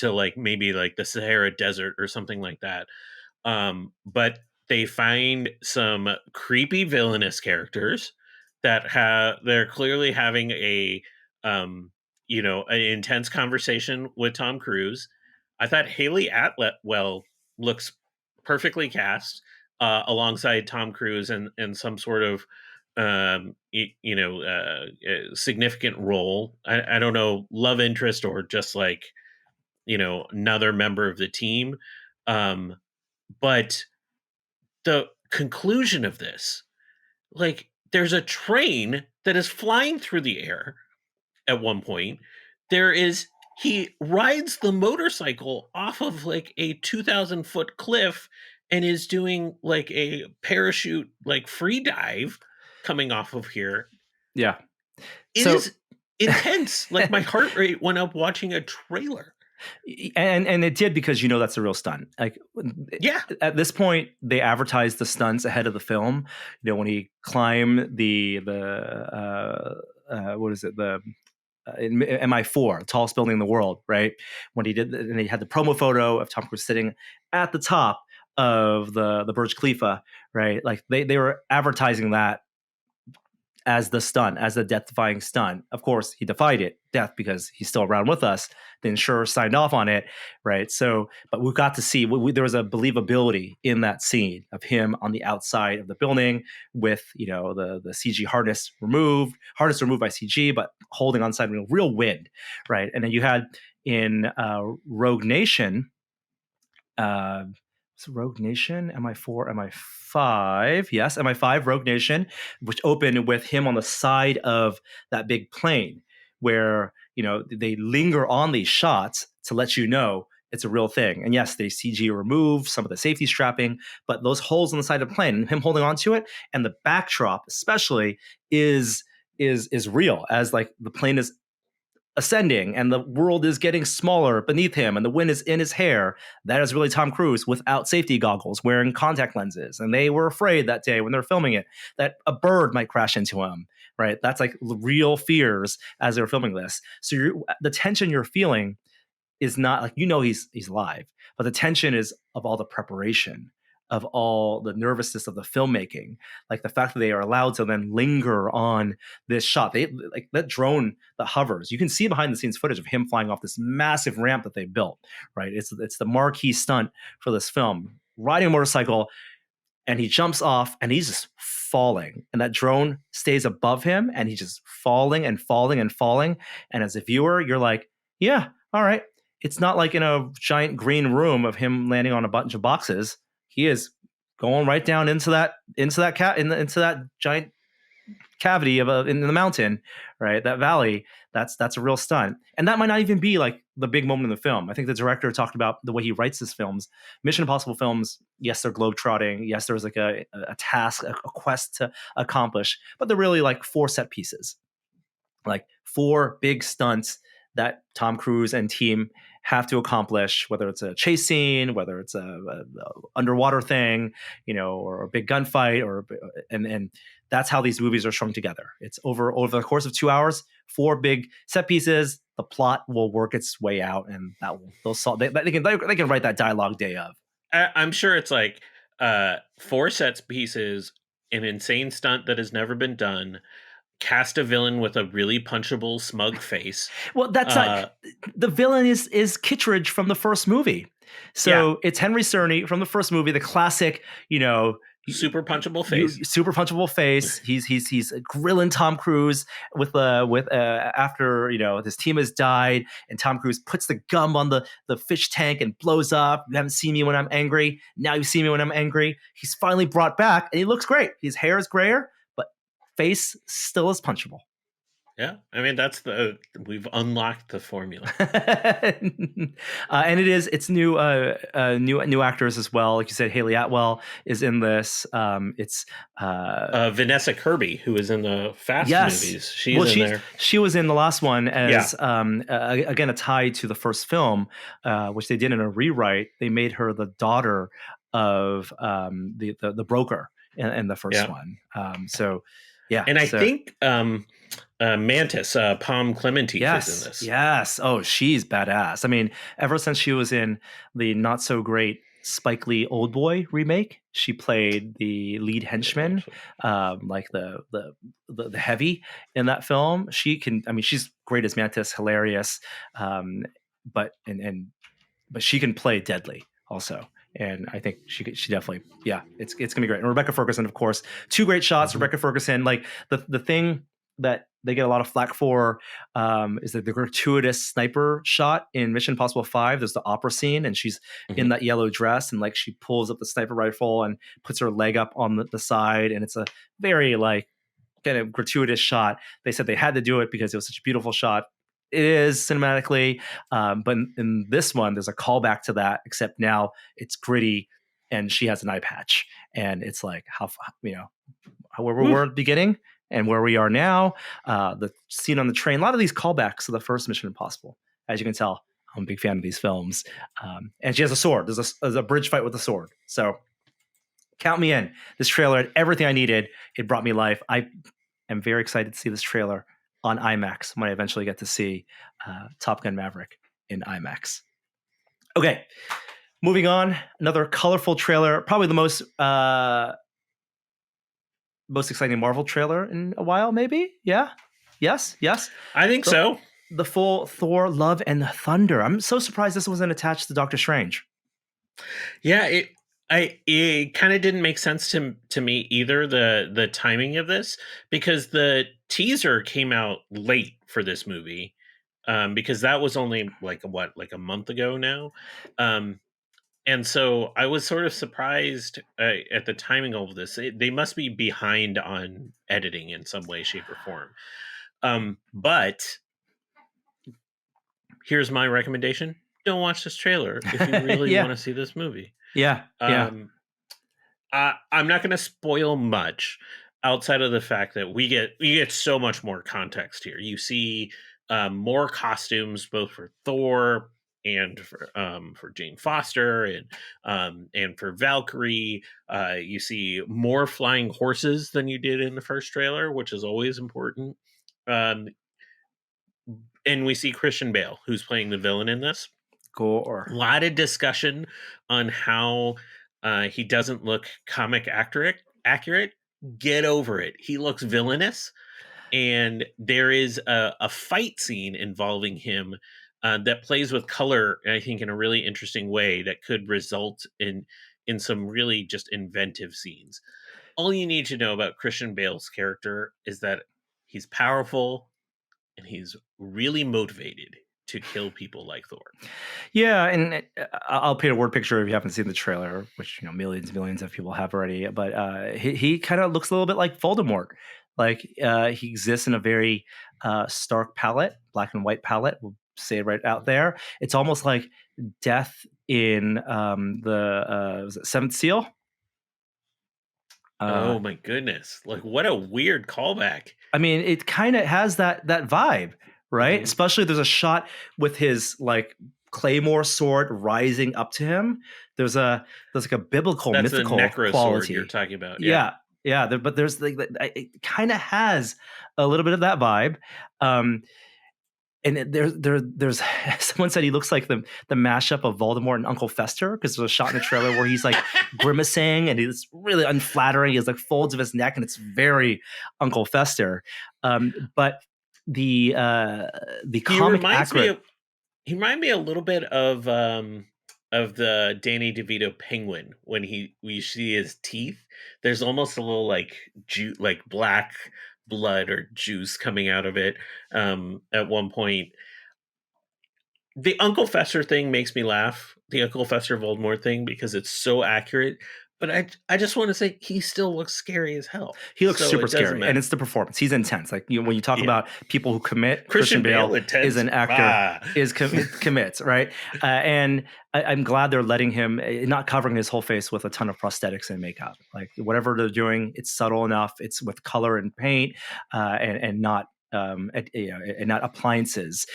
like maybe like the Sahara Desert or something like that. But they find some creepy villainous characters they're clearly having an intense conversation with Tom Cruise. I thought Haley Atwell looks perfectly cast alongside Tom Cruise and some sort of significant role. I don't know, love interest or just like another member of the team. But the conclusion of this, like, there's a train that is flying through the air at one point. He rides the motorcycle off of like a 2,000-foot cliff and is doing like a parachute, like free dive coming off of here. Yeah. It is intense. Like, my heart rate went up watching a trailer. And it did, because that's a real stunt. Like, yeah, at this point they advertised the stunts ahead of the film. When he climbed the what is it, the in MI4, tallest building in the world, right? When he did, and they had the promo photo of Tom Cruise sitting at the top of the Burj Khalifa, right? Like, they were advertising that as the stunt, as the death-defying stunt. Of course, he defied death, because he's still around with us. The insurer signed off on it, right? So, but we got to see, there was a believability in that scene of him on the outside of the building with, the CG harness removed by CG, but holding on side real wind, right? And then you had in Rogue Nation, Rogue Nation, MI4, MI5, yes, MI5, Rogue Nation, which opened with him on the side of that big plane, where they linger on these shots to let you know it's a real thing. And yes, they CG remove some of the safety strapping, but those holes on the side of the plane, and him holding onto it, and the backdrop especially is real, as like the plane is ascending and the world is getting smaller beneath him and the wind is in his hair. That is really Tom Cruise without safety goggles, wearing contact lenses. And they were afraid that day when they're filming it that a bird might crash into him, right? That's like real fears as they're filming this. So the tension you're feeling is not like, he's alive, but the tension is of all the preparation, of all the nervousness of the filmmaking, like the fact that they are allowed to then linger on this shot. They like that drone that hovers. You can see behind the scenes footage of him flying off this massive ramp that they built, right? It's the marquee stunt for this film, riding a motorcycle, and he jumps off and he's just falling, and that drone stays above him and he's just falling and falling and falling. And as a viewer, you're like, yeah, all right. It's not like in a giant green room of him landing on a bunch of boxes. He is going right down into that giant cavity in the mountain, right? That valley. That's a real stunt, and that might not even be like the big moment in the film. I think the director talked about the way he writes his films. Mission Impossible films, yes, they're globetrotting. Yes, there's like a task, a quest to accomplish, but they're really like 4 set pieces, like 4 big stunts that Tom Cruise and team have to accomplish, whether it's a chase scene, whether it's a underwater thing, or a big gunfight, and that's how these movies are strung together. It's over the course of 2 hours, 4 big set pieces. The plot will work its way out, and they can write that dialogue day of. I'm sure it's like 4 set pieces, an insane stunt that has never been done, cast a villain with a really punchable, smug face. Well, that's not the villain is Kittredge from the first movie. Yeah, So it's Henry Czerny from the first movie, the classic, super punchable face. super punchable face. He's grilling Tom Cruise with after his team has died, and Tom Cruise puts the gum on the fish tank and blows up. You haven't seen me when I'm angry. Now you see me when I'm angry. He's finally brought back, and he looks great. His hair is grayer, but face still is punchable. Yeah, I mean we've unlocked the formula. And it's new actors as well. Like you said, Haley Atwell is in this. It's Vanessa Kirby, who is in the Fast movies. She's in there. She was in the last one as again a tie to the first film, which they did in a rewrite. They made her the daughter of the broker in the first one. And I think Mantis, Palm Clemente, is in this. Yes. Oh, she's badass. I mean, ever since she was in the not so great Spike Lee Old Boy remake, she played the lead henchman, like the heavy in that film. She's great as Mantis, hilarious, but she can play deadly also. And I think she definitely, it's gonna be great. And Rebecca Ferguson, of course, two great shots. Mm-hmm. Rebecca Ferguson, like the thing that they get a lot of flack for is that the gratuitous sniper shot in Mission Impossible 5. There's the opera scene, and she's in that yellow dress, and like she pulls up the sniper rifle and puts her leg up on the side, and it's a very like kind of gratuitous shot. They said they had to do it because it was such a beautiful shot. It is cinematically, but in this one, there's a callback to that, except now it's gritty and she has an eye patch. And it's like, where we were at the beginning and where we are now, the scene on the train, a lot of these callbacks to the first Mission Impossible. As you can tell, I'm a big fan of these films. And she has a sword. There's a bridge fight with a sword. So count me in. This trailer had everything I needed. It brought me life. I am very excited to see this trailer on IMAX when I eventually get to see Top Gun Maverick in IMAX. Okay, moving on. Another colorful trailer, probably the most exciting Marvel trailer in a while, maybe? Yeah? Yes? I think so. The full Thor Love and Thunder. I'm so surprised this wasn't attached to Doctor Strange. Yeah, it kind of didn't make sense to me either, the timing of this, because the teaser came out late for this movie, because that was only like a month ago now, and so I was sort of surprised at the timing of this. They must be behind on editing in some way, shape, or form. But here's my recommendation: don't watch this trailer if you really want to see this movie. I'm not going to spoil much outside of the fact that we get so much more context here. You see more costumes, both for Thor and for Jane Foster and for Valkyrie. You see more flying horses than you did in the first trailer, which is always important. And we see Christian Bale, who's playing the villain in this. Gore. A lot of discussion on how he doesn't look comic accurate. Get over it. He looks villainous, and there is a fight scene involving him that plays with color, I think, in a really interesting way that could result in some really just inventive scenes. All you need to know about Christian Bale's character is that he's powerful and he's really motivated to kill people like Thor. Yeah, and I'll paint a word picture if you haven't seen the trailer, which millions of people have already. But he kind of looks a little bit like Voldemort. Like he exists in a very stark palette, black and white palette. We'll say it right out there. It's almost like death in was it Seventh Seal. Oh my goodness! Like, what a weird callback. I mean, it kind of has that vibe. Right? Mm-hmm. Especially there's a shot with his like claymore sword rising up to him. There's like a biblical, mythical quality sword you're talking about. Yeah. But there's like it kind of has a little bit of that vibe. and there's someone said he looks like the mashup of Voldemort and Uncle Fester, because there's a shot in the trailer where he's like grimacing and he's really unflattering. He has like folds of his neck and it's very Uncle Fester. But the He comic reminds me accurate. of he reminded me a little bit of the Danny DeVito penguin when we see his teeth. There's almost a little like like black blood or juice coming out of it at one point. The Uncle Fester thing makes me laugh. The Uncle Fester Voldemort thing, because it's so accurate. But I just want to say he still looks scary as hell. He looks So super it doesn't scary, and matter. it's the performance. He's intense. Like when you talk Yeah. about people who commit, Christian Bale Bale is intense. an actor. Ah. Commits, right? And I'm glad they're letting him, not covering his whole face with a ton of prosthetics and makeup. Like whatever they're doing, it's subtle enough. It's with color and paint, and not and not appliances.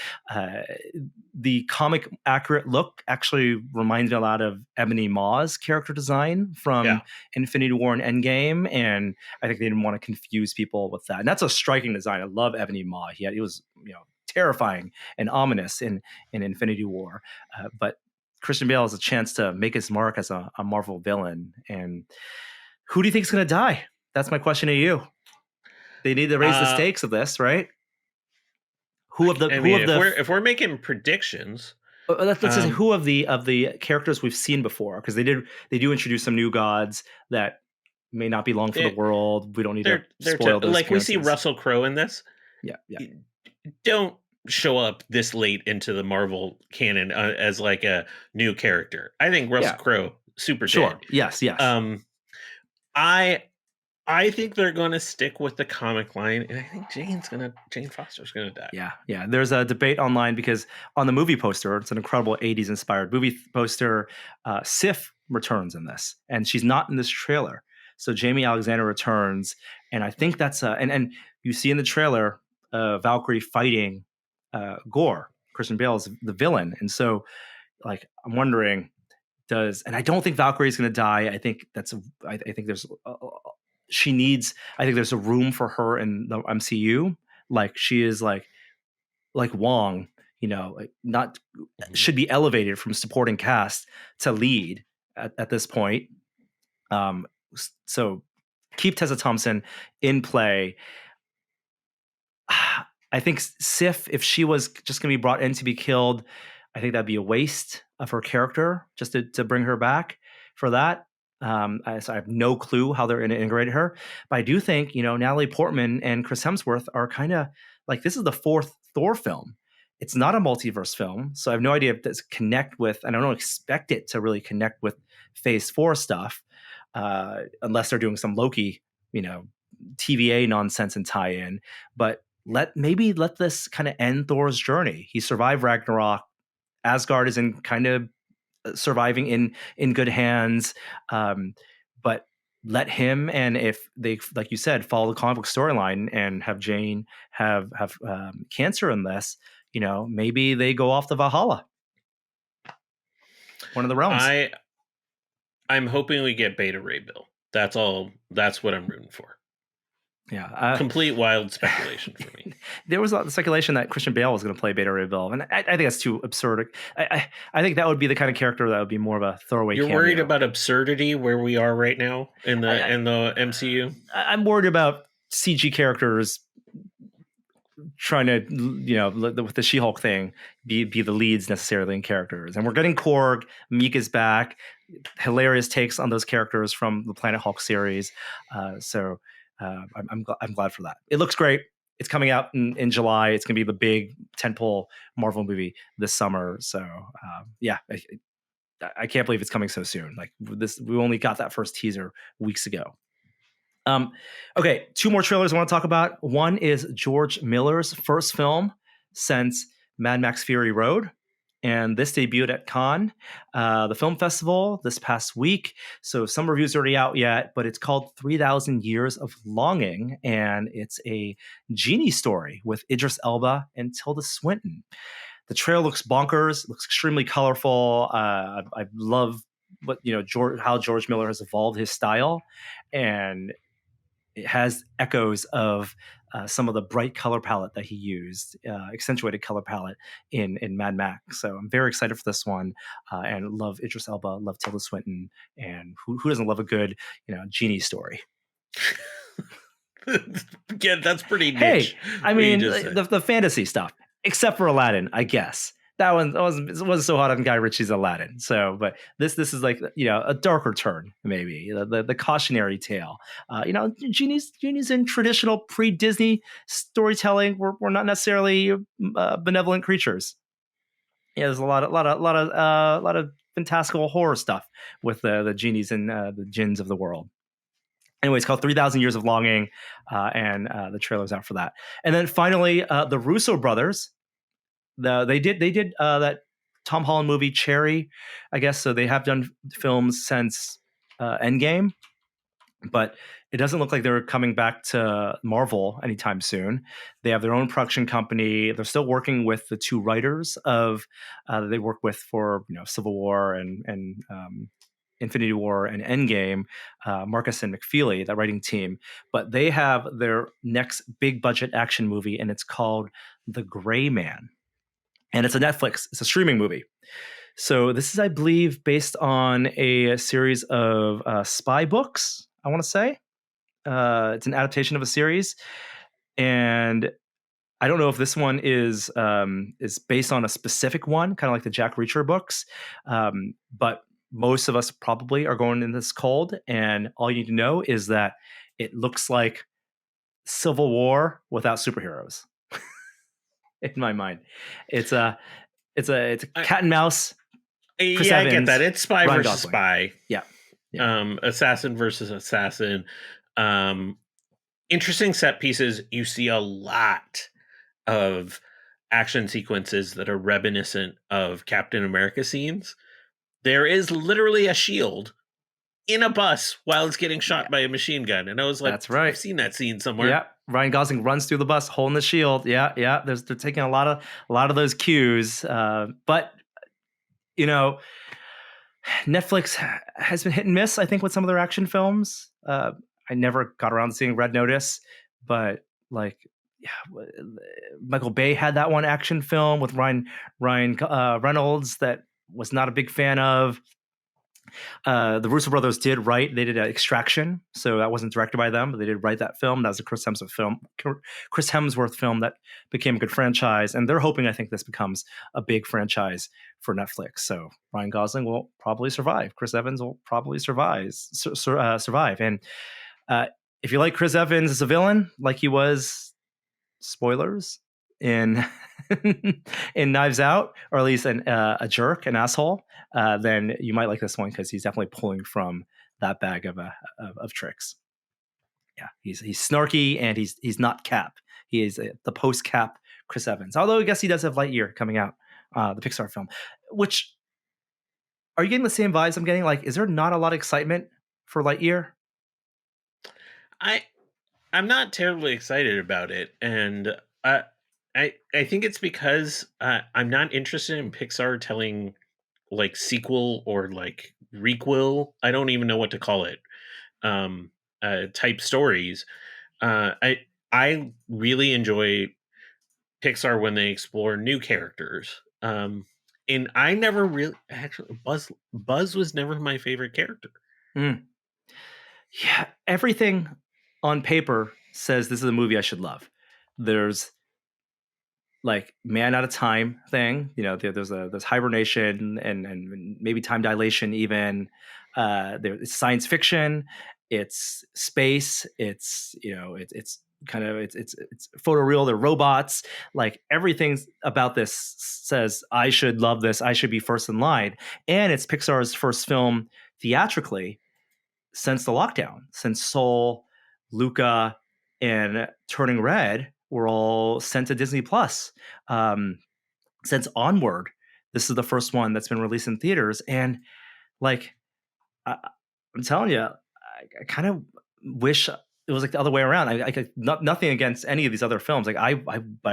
The comic accurate look actually reminds me a lot of Ebony Maw's character design from Yeah. Infinity War and Endgame, and I think they didn't want to confuse people with that. And that's a striking design. I love Ebony Maw. He was terrifying and ominous in Infinity War, but Christian Bale has a chance to make his mark as a Marvel villain. And who do you think is going to die? That's my question to you. They need to raise the stakes of this, right? If we're making predictions, let's just say who of the characters we've seen before, because they do introduce some new gods that may not be long for the world. We don't need to spoil those. Like we see Russell Crowe in this. Yeah. Don't show up this late into the Marvel canon as like a new character. I think Russell Crowe super sure. dead. Yes. I think they're going to stick with the comic line, and I think Jane Foster's going to die. Yeah. There's a debate online because on the movie poster, it's an incredible 80s inspired movie poster. Sif returns in this, and she's not in this trailer. So Jamie Alexander returns, and I think that's and you see in the trailer Valkyrie fighting Gore. Christian Bale is the villain, and so like I'm wondering, and I don't think Valkyrie is going to die. I think I think there's. I think there's a room for her in the MCU. Like she is like Wong, not should be elevated from supporting cast to lead at this point. So keep Tessa Thompson in play. I think Sif, if she was just going to be brought in to be killed, I think that'd be a waste of her character just to bring her back for that. I have no clue how they're going to integrate her, but I do think Natalie Portman and Chris Hemsworth are kind of like, this is the fourth Thor film. It's not a multiverse film, so I have no idea if that's connect with, and I don't expect it to really connect with Phase 4 stuff, unless they're doing some Loki, TVA nonsense and tie-in. But maybe let this kind of end Thor's journey. He survived Ragnarok. Asgard is in kind of surviving in good hands, but let him, and if they, like you said, follow the comic book storyline and have Jane have cancer in this, maybe they go off to Valhalla, one of the realms. I'm hoping we get Beta Ray Bill. That's all. That's what I'm rooting for. Yeah, complete wild speculation for me. There was a lot of speculation that Christian Bale was going to play Beta Ray Bill, and I think that's too absurd. I think that would be the kind of character that would be more of a throwaway. You're worried about absurdity where we are right now in the MCU? I'm worried about CG characters trying to, with the She-Hulk thing, be the leads necessarily in characters. And we're getting Korg, Mika's back, hilarious takes on those characters from the Planet Hulk series. So I'm glad for that. It looks great. It's coming out in July. It's going to be the big tentpole Marvel movie this summer. So I can't believe it's coming so soon. Like this, we only got that first teaser weeks ago. Okay, two more trailers I want to talk about. One is George Miller's first film since Mad Max Fury Road. And this debuted at Cannes, the film festival, this past week. So some reviews are already out yet, but it's called 3,000 Years of Longing. And it's a genie story with Idris Elba and Tilda Swinton. The trailer looks bonkers, looks extremely colorful. I love how George Miller has evolved his style. And it has echoes of some of the bright color palette that he used, accentuated color palette in Mad Max. So I'm very excited for this one, and love Idris Elba, love Tilda Swinton, and who doesn't love a good genie story? Yeah, that's pretty Hey, niche. I What you mean just said. the fantasy stuff, except for Aladdin, I guess. That one wasn't so hot on Guy Ritchie's Aladdin. So, but this is like a darker turn, maybe the cautionary tale. Genies in traditional pre Disney storytelling were not necessarily benevolent creatures. Yeah, there's a lot of fantastical horror stuff with the genies and the jinns of the world. Anyway, it's called 3,000 Years of Longing, and the trailer's out for that. And then finally, the Russo brothers. They did that Tom Holland movie Cherry, I guess. So they have done films since Endgame, but it doesn't look like they're coming back to Marvel anytime soon. They have their own production company. They're still working with the two writers of they work with for Civil War and Infinity War and Endgame, Marcus and McFeely, that writing team. But they have their next big budget action movie, and it's called The Gray Man, and it's a Netflix. It's a streaming movie. So this is, I believe, based on a series of spy books. I want to say it's an adaptation of a series, and I don't know if this one is based on a specific one, kind of like the Jack Reacher books, but most of us probably are going in this cold, and all you need to know is that it looks like Civil War without superheroes. In my mind, it's a cat and mouse. Chris Yeah, I get Evans, that. It's spy Ryan versus Gosling. spy. Yeah. Assassin versus assassin. Interesting set pieces. You see a lot of action sequences that are reminiscent of Captain America scenes. There is literally a shield in a bus while it's getting shot by a machine gun, and I was like, That's right. I've seen that scene somewhere. Yeah, Ryan Gosling runs through the bus holding the shield. Yeah. They're taking a lot of those cues, but Netflix has been hit and miss, I think, with some of their action films. I never got around to seeing Red Notice, but Michael Bay had that one action film with Ryan Reynolds that was not a big fan of. The Russo brothers did write. They did Extraction, so that wasn't directed by them, but they did write that film. That was a Chris Hemsworth film that became a good franchise, and they're hoping, I think, this becomes a big franchise for Netflix. So Ryan Gosling will probably survive. Chris Evans will probably survive. And if you like Chris Evans as a villain, like he was, spoilers, in in Knives Out, or at least a jerk, an asshole, then you might like this one because he's definitely pulling from that bag of tricks. Yeah, he's snarky, and he's not Cap. He is the post Cap Chris Evans. Although I guess he does have Lightyear coming out, the Pixar film. Which, are you getting the same vibes I'm getting? Like, is there not a lot of excitement for Lightyear? I'm not terribly excited about it, and I think it's because I'm not interested in Pixar telling like sequel or like requel. I don't even know what to call it. Type stories. I really enjoy Pixar when they explore new characters. And I never really actually Buzz was never my favorite character. Mm. Yeah, everything on paper says this is a movie I should love. There's like man out of time thing, there's hibernation and maybe time dilation even. There's science fiction, it's space, it's kind of it's photoreal, they're robots. Like everything about this says I should love this, I should be first in line. And it's Pixar's first film theatrically since the lockdown, since Soul, Luca, and Turning Red were all sent to Disney Plus. Since Onward, this is the first one that's been released in theaters, and like I'm telling you, I kind of wish it was like the other way around. I could nothing against any of these other films. Like I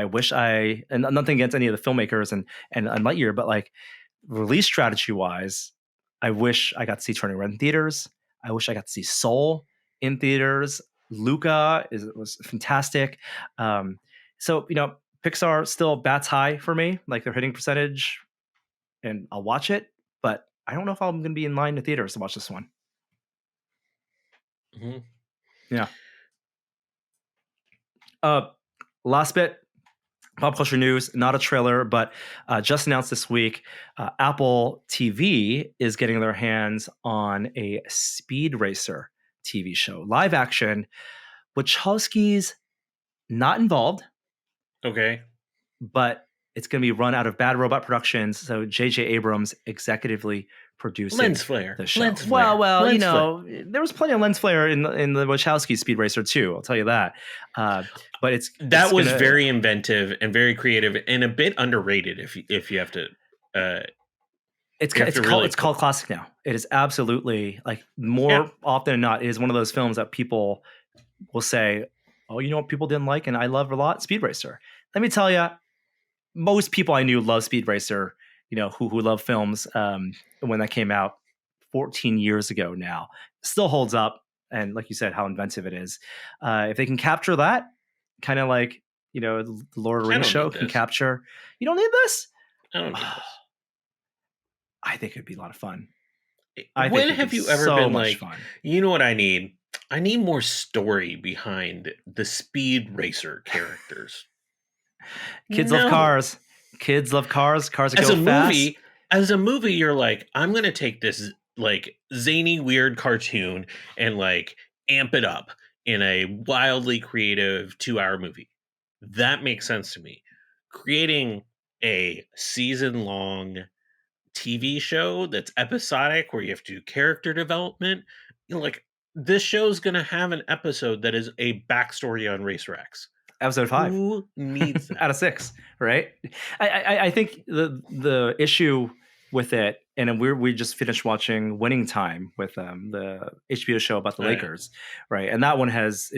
wish and nothing against any of the filmmakers and Lightyear, but like release strategy wise, I wish I got to see Turning Red in theaters. I wish I got to see Soul in theaters. Luca was fantastic. Um, so Pixar still bats high for me, like their hitting percentage, and I'll watch it. But I don't know if I'm going to be in line to theaters to watch this one. Mhm. Yeah. Last bit, pop culture news, not a trailer, but just announced this week, Apple TV is getting their hands on a Speed Racer TV show, live action. Wachowski's not involved, Okay. but it's going to be run out of Bad Robot Productions. So J.J. Abrams executively producing Lens flare. the show. Lens flare. Well, Lens flare. there was plenty of lens flare in the Wachowski Speed Racer too. I'll tell you that. But it's That was gonna very inventive and very creative and a bit underrated if you have to it's called classic now. It is absolutely, like, more often than not, it is one of those films that people will say, "Oh, you know what people didn't like and I love a lot? Speed Racer." Let me tell you, most people I knew love Speed Racer. Who love films when that came out 14 years ago now, still holds up. And like you said, how inventive it is. If they can capture that, kind of like the Lord of the I Rings don't show need can this. capture. You don't need this. I don't need this. I think it'd be a lot of fun. I think When it'd be have you ever so been much like, fun. you know what I need? I need more story behind the Speed Racer characters. Kids love No. cars. Kids love cars. Cars that As go a fast. movie, you're like, I'm gonna take this like zany, weird cartoon and like amp it up in a wildly creative 2 hour movie. That makes sense to me. Creating a season long TV show that's episodic where you have to do character development, like this show's gonna have an episode that is a backstory on Racer X. Episode 5 Who needs out that? of 6, right? I think the issue with it, and we just finished watching Winning Time with the HBO show about the Oh, yeah. Lakers, right? And that one has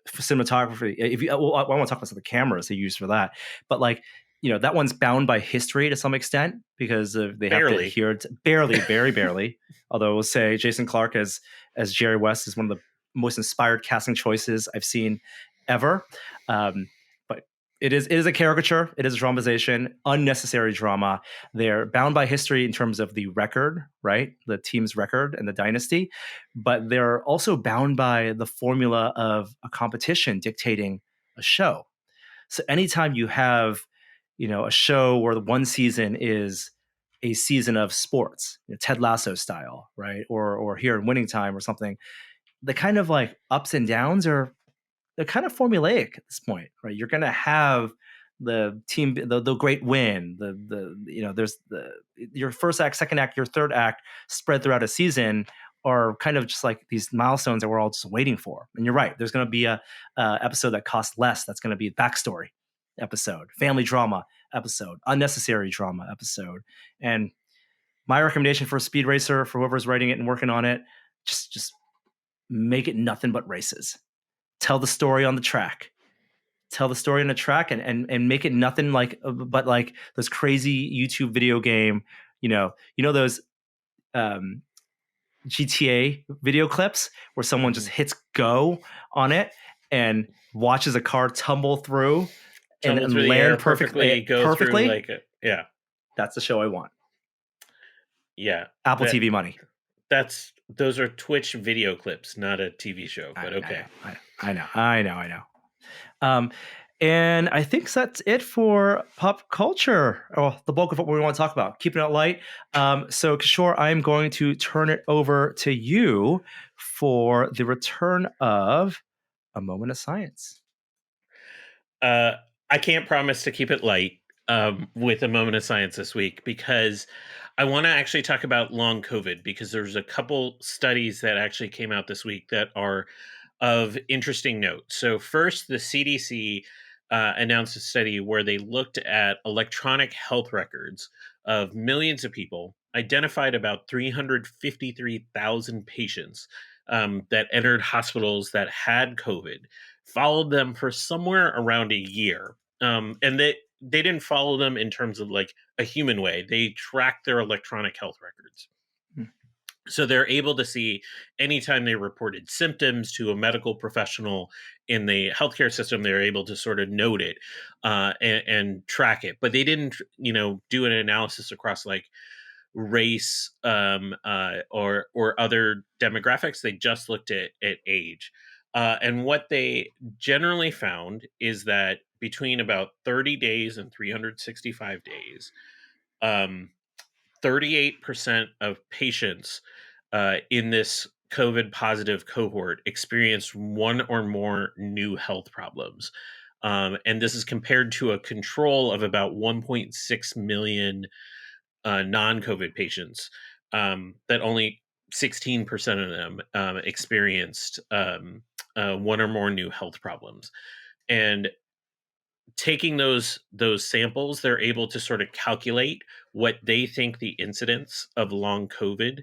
for cinematography. If you, well, I want to talk about some of the cameras they use for that, but like that one's bound by history to some extent because they have to Barely. adhere to barely, very barely. Although we'll say Jason Clarke as Jerry West is one of the most inspired casting choices I've seen ever. But it is a caricature. It is a dramatization, unnecessary drama. They're bound by history in terms of the record, right? The team's record and the dynasty, but they're also bound by the formula of a competition dictating a show. So anytime you have, a show where the one season is a season of sports, Ted Lasso style, right? Or here in Winning Time or something, the kind of like ups and downs are they're kind of formulaic at this point, right? You're going to have the team, the great win, there's your first act, second act, your third act spread throughout a season are kind of just like these milestones that we're all just waiting for. And you're right, there's going to be a episode that costs less. That's going to be a backstory episode, family drama episode, unnecessary drama episode. And my recommendation for Speed Racer, for whoever's writing it and working on it, just make it nothing but races. Tell the story on the track. Tell the story on the track and make it nothing like but like this crazy YouTube video game. Those GTA video clips where someone just hits go on it and watches a car tumble through and Tumble through the air land perfectly, go through perfectly. like a, yeah. That's the show I want. Yeah. Apple TV money. Those are Twitch video clips, not a TV show, but okay. I know. And I think that's it for pop culture. Oh, the bulk of what we want to talk about. Keeping it light. So, Kishore, I'm going to turn it over to you for the return of A Moment of Science. I can't promise to keep it light with A Moment of Science this week because I want to actually talk about long COVID because there's a couple studies that actually came out this week that are of interesting note. So, first, the CDC announced a study where they looked at electronic health records of millions of people, identified about 353,000 patients that entered hospitals that had COVID, followed them for somewhere around a year. And they didn't follow them in terms of like a human way. They tracked their electronic health records. So they're able to see anytime they reported symptoms to a medical professional in the healthcare system, they're able to sort of note it and track it. But they didn't, do an analysis across like race or other demographics. They just looked at age. And what they generally found is that between about 30 days and 365 days, um, 38% of patients in this COVID positive cohort experienced one or more new health problems. And this is compared to a control of about 1.6 million non COVID patients, that only 16% of them experienced one or more new health problems. And taking those samples, they're able to sort of calculate what they think the incidence of long COVID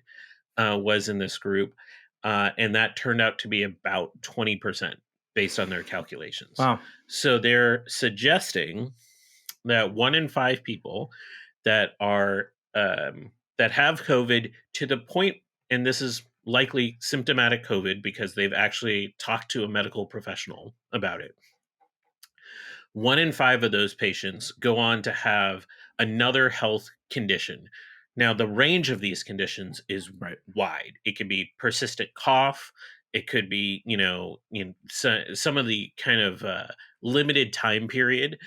was in this group, and that turned out to be about 20% based on their calculations. Wow. So they're suggesting that 1 in 5 people that are that have COVID to the point, and this is likely symptomatic COVID because they've actually talked to a medical professional about it. 1 in 5 of those patients go on to have another health condition. Now, the range of these conditions is Right. wide. It could be persistent cough. It could be, some of the kind of limited time period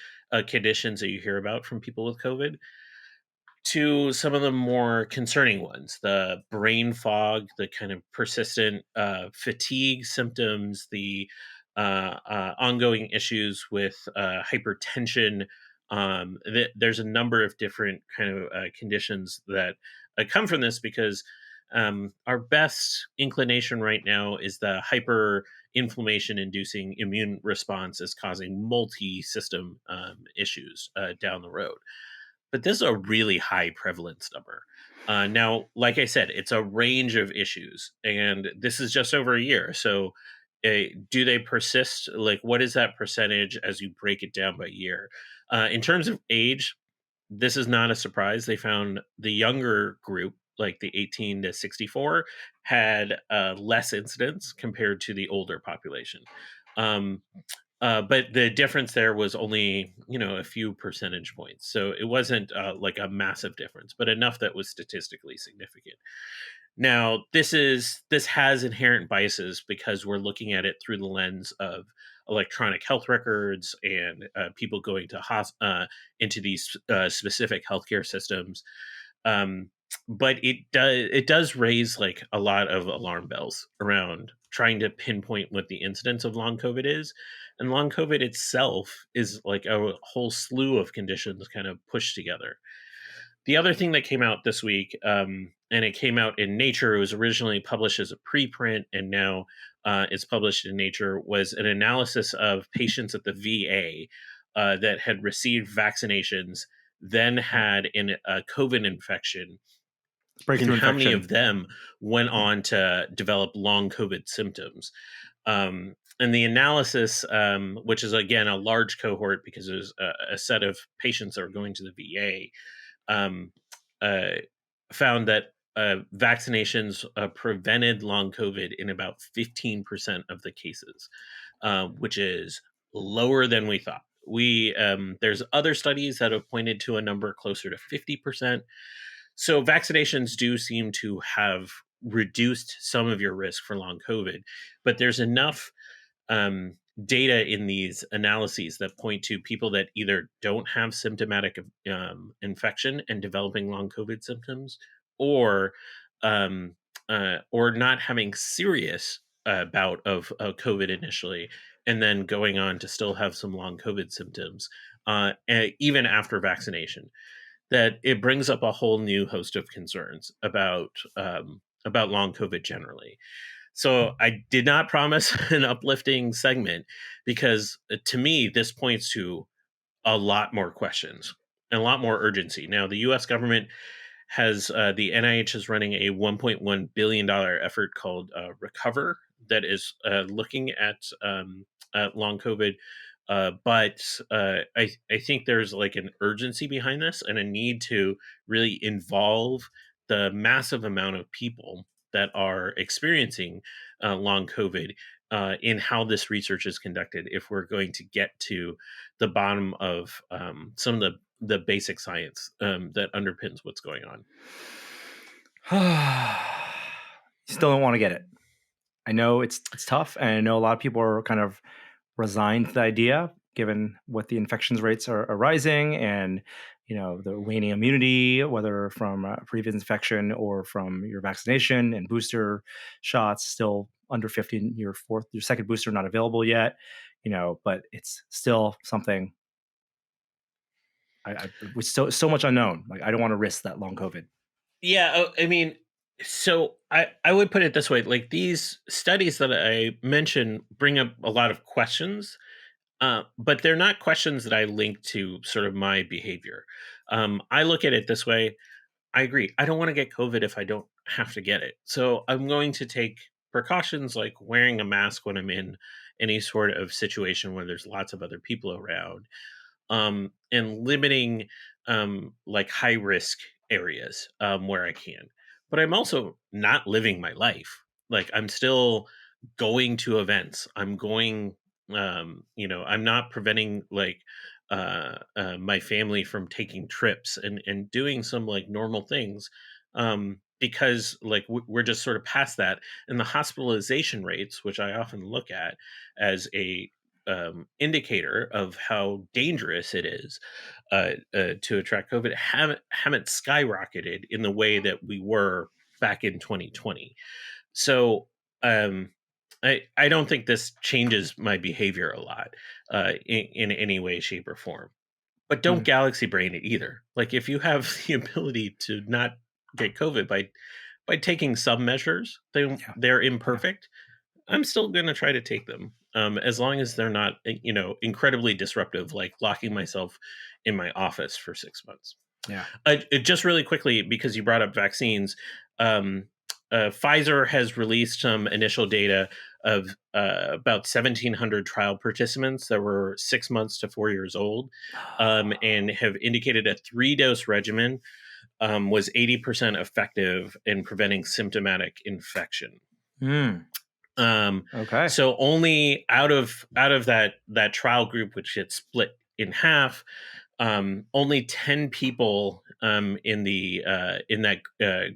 conditions that you hear about from people with COVID, to some of the more concerning ones, the brain fog, the kind of persistent fatigue symptoms, the ongoing issues with hypertension. There's a number of different kind of conditions that come from this because our best inclination right now is the hyper inflammation inducing immune response is causing multi system issues down the road, but this is a really high prevalence number. Now, like I said, it's a range of issues, and this is just over a year. So, do they persist? Like, what is that percentage as you break it down by year? In terms of age, this is not a surprise. They found the younger group, like the 18 to 64, had less incidence compared to the older population. Um, but the difference there was only, a few percentage points. So it wasn't like a massive difference, but enough that was statistically significant. Now, this has inherent biases because we're looking at it through the lens of electronic health records and people going to into these specific healthcare systems. Um, but it does raise like a lot of alarm bells around trying to pinpoint what the incidence of long COVID is. And long COVID itself is like a whole slew of conditions kind of pushed together. The other thing that came out this week, and it came out in Nature, it was originally published as a preprint, and now it's published in Nature, was an analysis of patients at the VA that had received vaccinations, then had a COVID infection, and Breakthrough how many infection. of them went on to develop long COVID symptoms. And the analysis, which is again a large cohort because there's a set of patients that are going to the VA, um, uh, found that vaccinations prevented long COVID in about 15% of the cases, which is lower than we thought. There's other studies that have pointed to a number closer to 50%. So vaccinations do seem to have reduced some of your risk for long COVID, but there's enough um, data in these analyses that point to people that either don't have symptomatic infection and developing long COVID symptoms, or or not having serious bout of COVID initially, and then going on to still have some long COVID symptoms, even after vaccination. That it brings up a whole new host of concerns about long COVID generally. So I did not promise an uplifting segment because to me, this points to a lot more questions and a lot more urgency. Now, the US government has, the NIH is running a $1.1 billion effort called Recover that is looking at long COVID. But I think there's like an urgency behind this and a need to really involve the massive amount of people that are experiencing long COVID in how this research is conducted if we're going to get to the bottom of some of the basic science that underpins what's going on. Still don't want to get it. I know it's tough, and I know a lot of people are kind of resigned to the idea, given what the infections rates are rising, and the waning immunity, whether from previous infection or from your vaccination and booster shots. Still under 50, your second booster not available yet. But it's still something. With so much unknown. Like, I don't want to risk that long COVID. Yeah, I mean, so I would put it this way: like, these studies that I mentioned bring up a lot of questions, but they're not questions that I link to sort of my behavior. I look at it this way: I agree. I don't want to get COVID if I don't have to get it. So I'm going to take precautions like wearing a mask when I'm in any sort of situation where there's lots of other people around, and limiting like high risk areas where I can. But I'm also not living my life. Like, I'm still going to events. I'm going, I'm not preventing like my family from taking trips and doing some like normal things, because like we're just sort of past that. And the hospitalization rates, which I often look at as a indicator of how dangerous it is to attract COVID, haven't skyrocketed in the way that we were back in 2020. So um, I don't think this changes my behavior a lot in any way, shape, or form. But don't galaxy brain it either. Like, if you have the ability to not get COVID by taking some measures, they're imperfect. I'm still going to try to take them, as long as they're not, incredibly disruptive, like locking myself in my office for 6 months. Yeah. Just really quickly, because you brought up vaccines, Pfizer has released some initial data of about 1,700 trial participants that were 6 months to 4 years old, and have indicated a 3-dose regimen was 80% effective in preventing symptomatic infection. Okay. So only out of that trial group, which gets split in half, only 10 people in that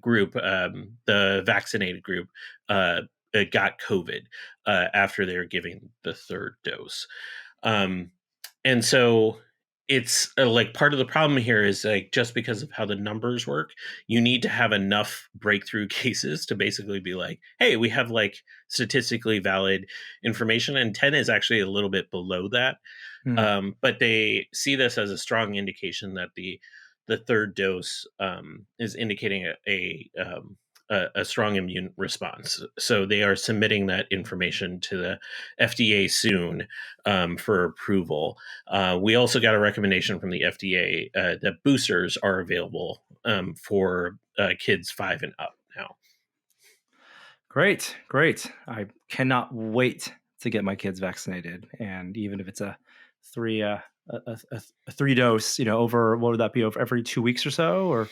group, the vaccinated group, got COVID after they were giving the third dose. And so it's like, part of the problem here is like, just because of how the numbers work, you need to have enough breakthrough cases to basically be like, hey, we have like statistically valid information, and 10 is actually a little bit below that. But they see this as a strong indication that the third dose is indicating a strong immune response. So they are submitting that information to the FDA soon for approval. We also got a recommendation from the FDA that boosters are available for kids 5 and up now. Great. I cannot wait to get my kids vaccinated, and even if it's a three dose, over, what would that be, over every 2 weeks or so, or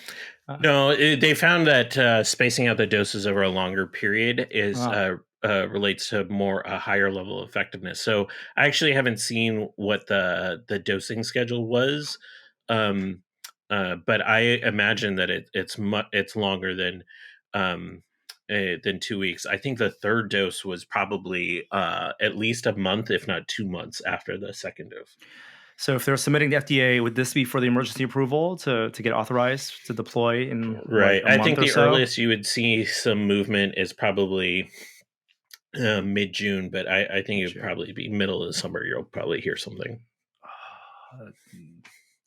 no, they found that spacing out the doses over a longer period is relates to a higher level of effectiveness. So I actually haven't seen what the dosing schedule was, but I imagine that it's longer than 2 weeks. I think the third dose was probably at least a month, if not 2 months after the second dose. So if they're submitting to FDA, would this be for the emergency approval to get authorized to deploy in Right. a I month think or the so? earliest you would see some movement is probably mid-June, but I think it would probably be middle of the summer. You'll probably hear something.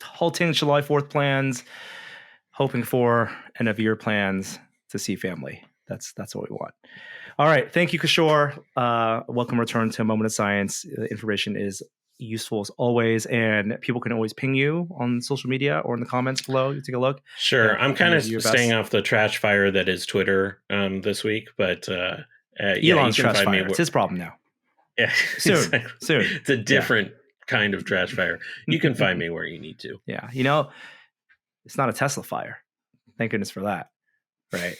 Halting July 4th plans, hoping for end of year plans to see family. That's what we want. All right. Thank you, Kishore. Welcome return to Moment of Science. Information is useful as always, and people can always ping you on social media or in the comments below. You take a look. Sure. I'm kind of staying off the trash fire that is Twitter this week, but Elon's trash fire. It's his problem now. Yeah, soon. It's a different kind of trash fire. You can find me where you need to. Yeah. It's not a Tesla fire. Thank goodness for that. Right.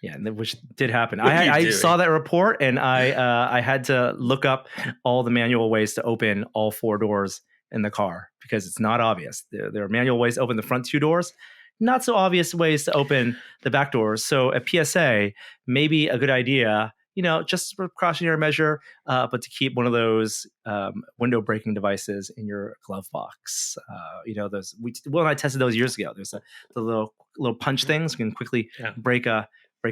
Yeah, which did happen. What are you I saw doing? that report, and I had to look up all the manual ways to open all four doors in the car because it's not obvious. There are manual ways to open the front two doors, not so obvious ways to open the back doors. So a PSA may be a good idea, just for precautionary measure, but to keep one of those window breaking devices in your glove box. Those Will and I tested those years ago. There's the little punch things you can quickly Yeah. break a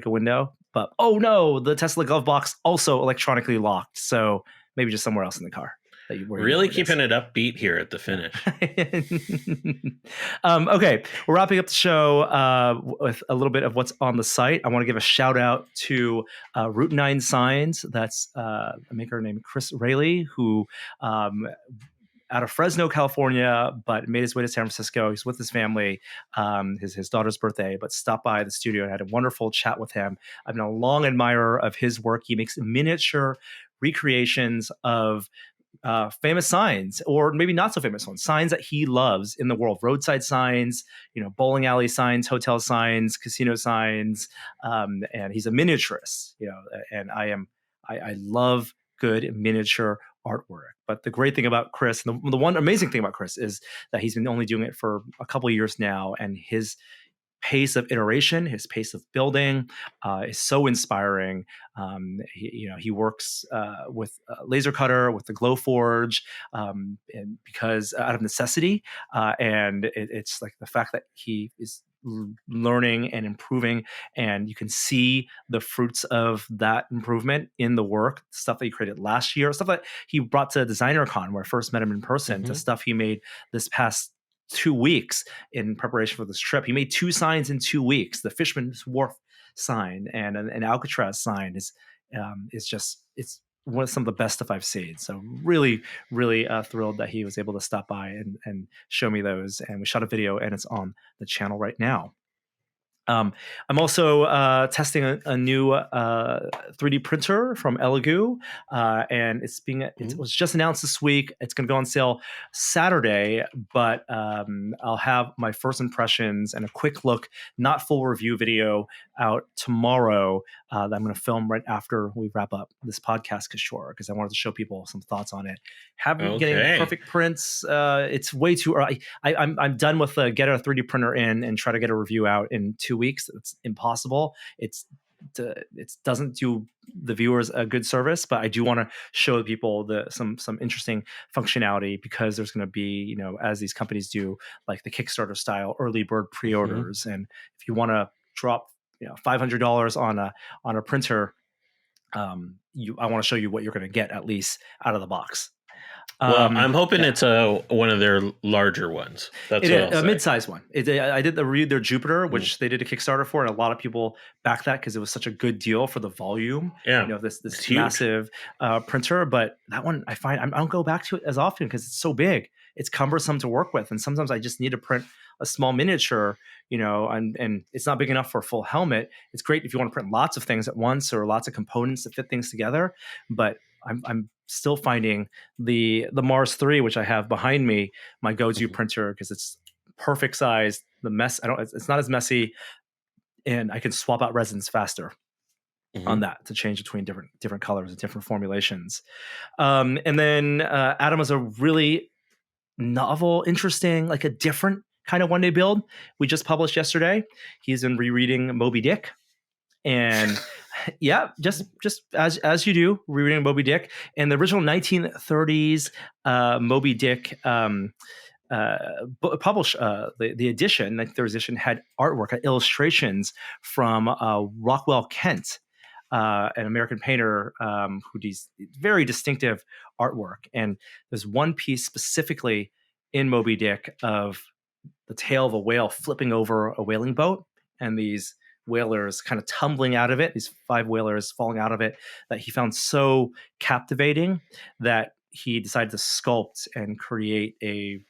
window, but oh no, the Tesla glove box also electronically locked. So maybe just somewhere else in the car that you Really keeping it upbeat here at the finish. Okay, we're wrapping up the show with a little bit of what's on the site. I want to give a shout out to Route 9 Signs. That's a maker named Chris Rayleigh, who out of Fresno, California, but made his way to San Francisco. He's with his family, his daughter's birthday, but stopped by the studio and had a wonderful chat with him. I've been a long admirer of his work. He makes miniature recreations of famous signs, or maybe not so famous ones, signs that he loves in the world. Roadside signs, bowling alley signs, hotel signs, casino signs, and he's a miniaturist. And I love good miniature artwork. But the great thing about Chris, and the one amazing thing about Chris, is that he's been only doing it for a couple of years now, and his pace of iteration, his pace of building is so inspiring. He works with laser cutter, with the Glowforge, and because out of necessity, and it's like the fact that he is learning and improving, and you can see the fruits of that improvement in the work, stuff that he created last year, stuff that he brought to DesignerCon where I first met him in person, to stuff he made this past 2 weeks in preparation for this trip. He made 2 signs in 2 weeks. The Fisherman's Wharf sign and an Alcatraz sign is just, it's one of some of the best stuff I've seen. So really, really thrilled that he was able to stop by and show me those. And we shot a video, and it's on the channel right now. I'm also testing a new 3D printer from Elegoo, and it was just announced this week. It's going to go on sale Saturday, but I'll have my first impressions and a quick look, not full review video, out tomorrow that I'm going to film right after we wrap up this podcast, Kishore, because I wanted to show people some thoughts on it. Haven't getting perfect prints. It's way too early. I'm done with get a 3D printer in and try to get a review out in 2 weeks. It's impossible. It doesn't do the viewers a good service, but I do want to show people some interesting functionality, because there's going to be, as these companies do, like the Kickstarter style early bird pre-orders. And if you want to drop $500 on a printer, I want to show you what you're going to get, at least out of the box. Well, I'm hoping it's one of their larger ones. That's a mid-sized one. I did read their Jupiter, which they did a Kickstarter for, and a lot of people backed that because it was such a good deal for the volume. Yeah, this massive printer. But that one, I find I don't go back to it as often because it's so big. It's cumbersome to work with, and sometimes I just need to print a small miniature, and it's not big enough for a full helmet. It's great if you want to print lots of things at once or lots of components to fit things together, but I'm still finding the Mars 3, which I have behind me, my go-to printer, because it's perfect size. It's not as messy, and I can swap out resins faster on that to change between different colors and different formulations. And then Adam has a really novel, interesting, like a different kind of one-day build we just published yesterday. He's been rereading Moby Dick, and yeah, just as you do, rereading Moby Dick. And the original 1930s Moby Dick published the edition, the third edition, had artwork, illustrations from Rockwell Kent, an American painter who does very distinctive artwork. And there's one piece specifically in Moby Dick of the tail of a whale flipping over a whaling boat, and these whalers kind of tumbling out of it, these 5 whalers falling out of it, that he found so captivating that he decided to sculpt and create a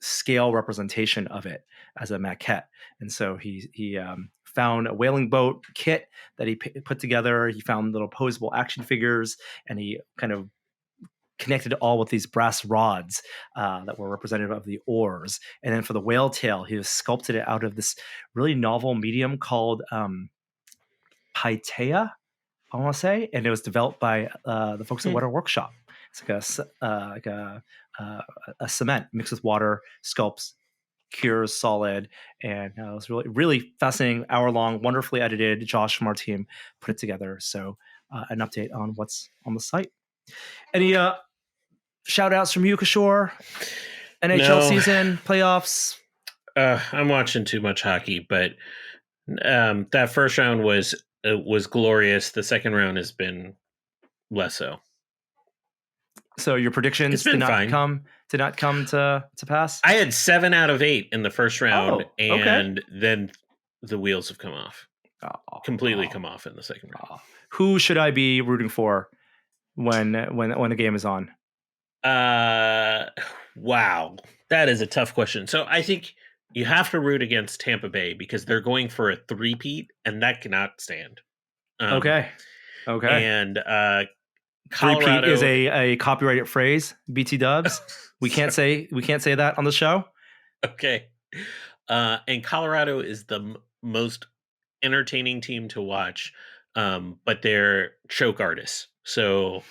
scale representation of it as a maquette. And so he found a whaling boat kit that he put together. He found little posable action figures, and he kind of connected it all with these brass rods that were representative of the oars. And then for the whale tail, he sculpted it out of this really novel medium called Paitea, I want to say, and it was developed by the folks at Water Workshop. It's like a cement mixed with water, sculpts, cures solid, and it was really, really fascinating, hour-long, wonderfully edited. Josh from our team put it together. So an update on what's on the site. Any shout-outs from you, Kishore? NHL season, playoffs? I'm watching too much hockey, but that first round was glorious. The second round has been less so. So your predictions did not come to pass? I had 7 out of 8 in the first round, and then the wheels have come off. Completely come off in the second round. Who should I be rooting for when the game is on? Wow. That is a tough question. So I think you have to root against Tampa Bay because they're going for a three-peat, and that cannot stand. Okay. And Colorado is a copyrighted phrase. BT Dubs. We can't say that on the show. Okay. And Colorado is the most entertaining team to watch, but they're choke artists, so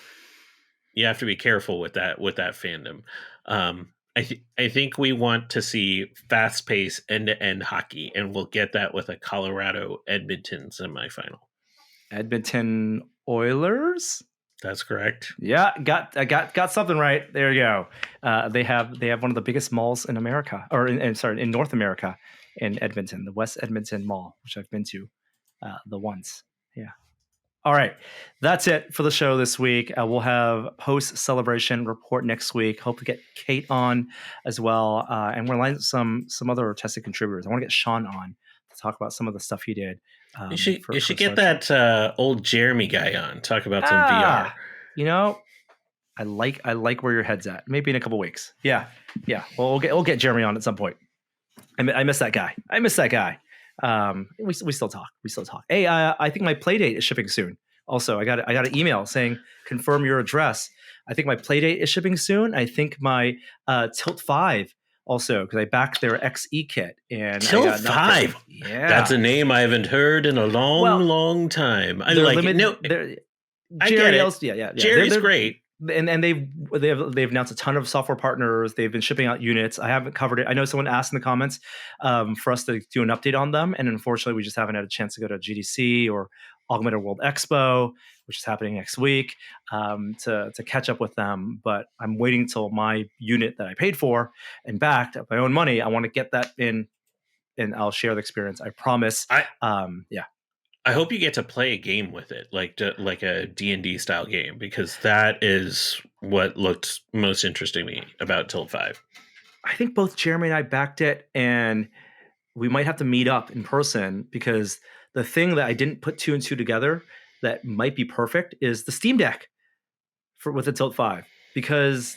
you have to be careful with that fandom. I think we want to see fast-paced end-to-end hockey, and we'll get that with a Colorado Edmonton semifinal. Edmonton Oilers. That's correct. Yeah, I got something right. There you go. They have one of the biggest malls in America, or in North America, in Edmonton, the West Edmonton Mall, which I've been to the once. Yeah. All right, that's it for the show this week. We'll have post-celebration report next week. Hope to get Kate on as well, and we're line some other tested contributors. I want to get Sean on to talk about some of the stuff he did. You should get that old Jeremy guy on. Talk about some VR. You know, I like where your head's at. Maybe in a couple weeks. Yeah. Well, we'll get Jeremy on at some point. I miss that guy. We still talk. Hey, I think my Playdate is shipping soon. Also, I got an email saying confirm your address. I think my Playdate is shipping soon. I think my Tilt 5 also, because I backed their XE kit. And Tilt 5? Yeah. That's a name I haven't heard in a long time. I like it. No, I get it. Yeah. Jerry's great. And they've announced a ton of software partners. They've been shipping out units. I haven't covered it. I know someone asked in the comments for us to do an update on them, and unfortunately, we just haven't had a chance to go to GDC or Augmented World Expo, which is happening next week, to catch up with them. But I'm waiting till my unit that I paid for and backed of my own money. I want to get that in, and I'll share the experience. I promise. I hope you get to play a game with it, like a D&D style game, because that is what looked most interesting to me about Tilt 5. I think both Jeremy and I backed it, and we might have to meet up in person, because the thing that I didn't put 2 and 2 together that might be perfect is the Steam Deck with the Tilt 5, because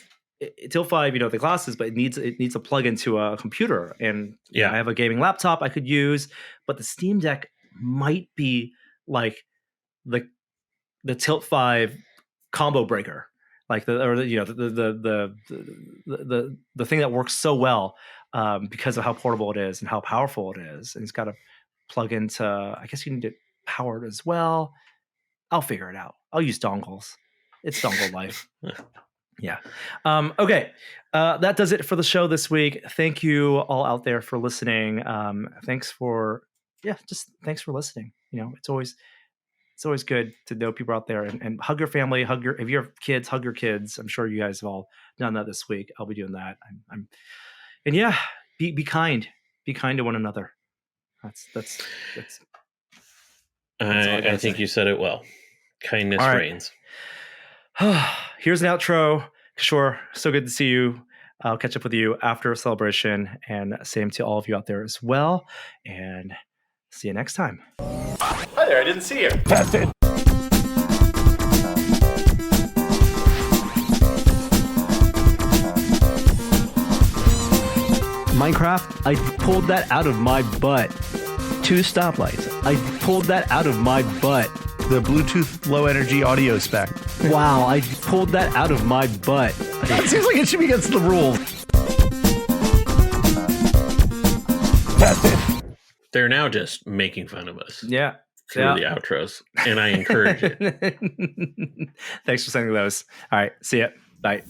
Tilt 5, the glasses, but it needs a plug into a computer, and I have a gaming laptop I could use, but the Steam Deck might be like the Tilt 5 combo breaker, like the thing that works so well because of how portable it is and how powerful it is. And it's got to plug into, I guess you need it powered as well. I'll figure it out. I'll use dongles. It's dongle life. Yeah. Okay. That does it for the show this week. Thank you all out there for listening. Thanks for listening. It's always good to know people out there, and hug your family, if you have kids, hug your kids. I'm sure you guys have all done that this week. I'll be doing that. Be kind to one another. That's I think you said it well. Kindness reigns. Here's an outro. Kishore, so good to see you. I'll catch up with you after celebration, and same to all of you out there as well. And see you next time. Hi there, I didn't see you. Test it. Minecraft, I pulled that out of my butt. 2 stoplights, I pulled that out of my butt. The Bluetooth low energy audio spec. Wow, I pulled that out of my butt. It seems like it should be against the rules. They're now just making fun of us. Yeah. through the outros, and I encourage it. Thanks for sending those. All right. See ya. Bye.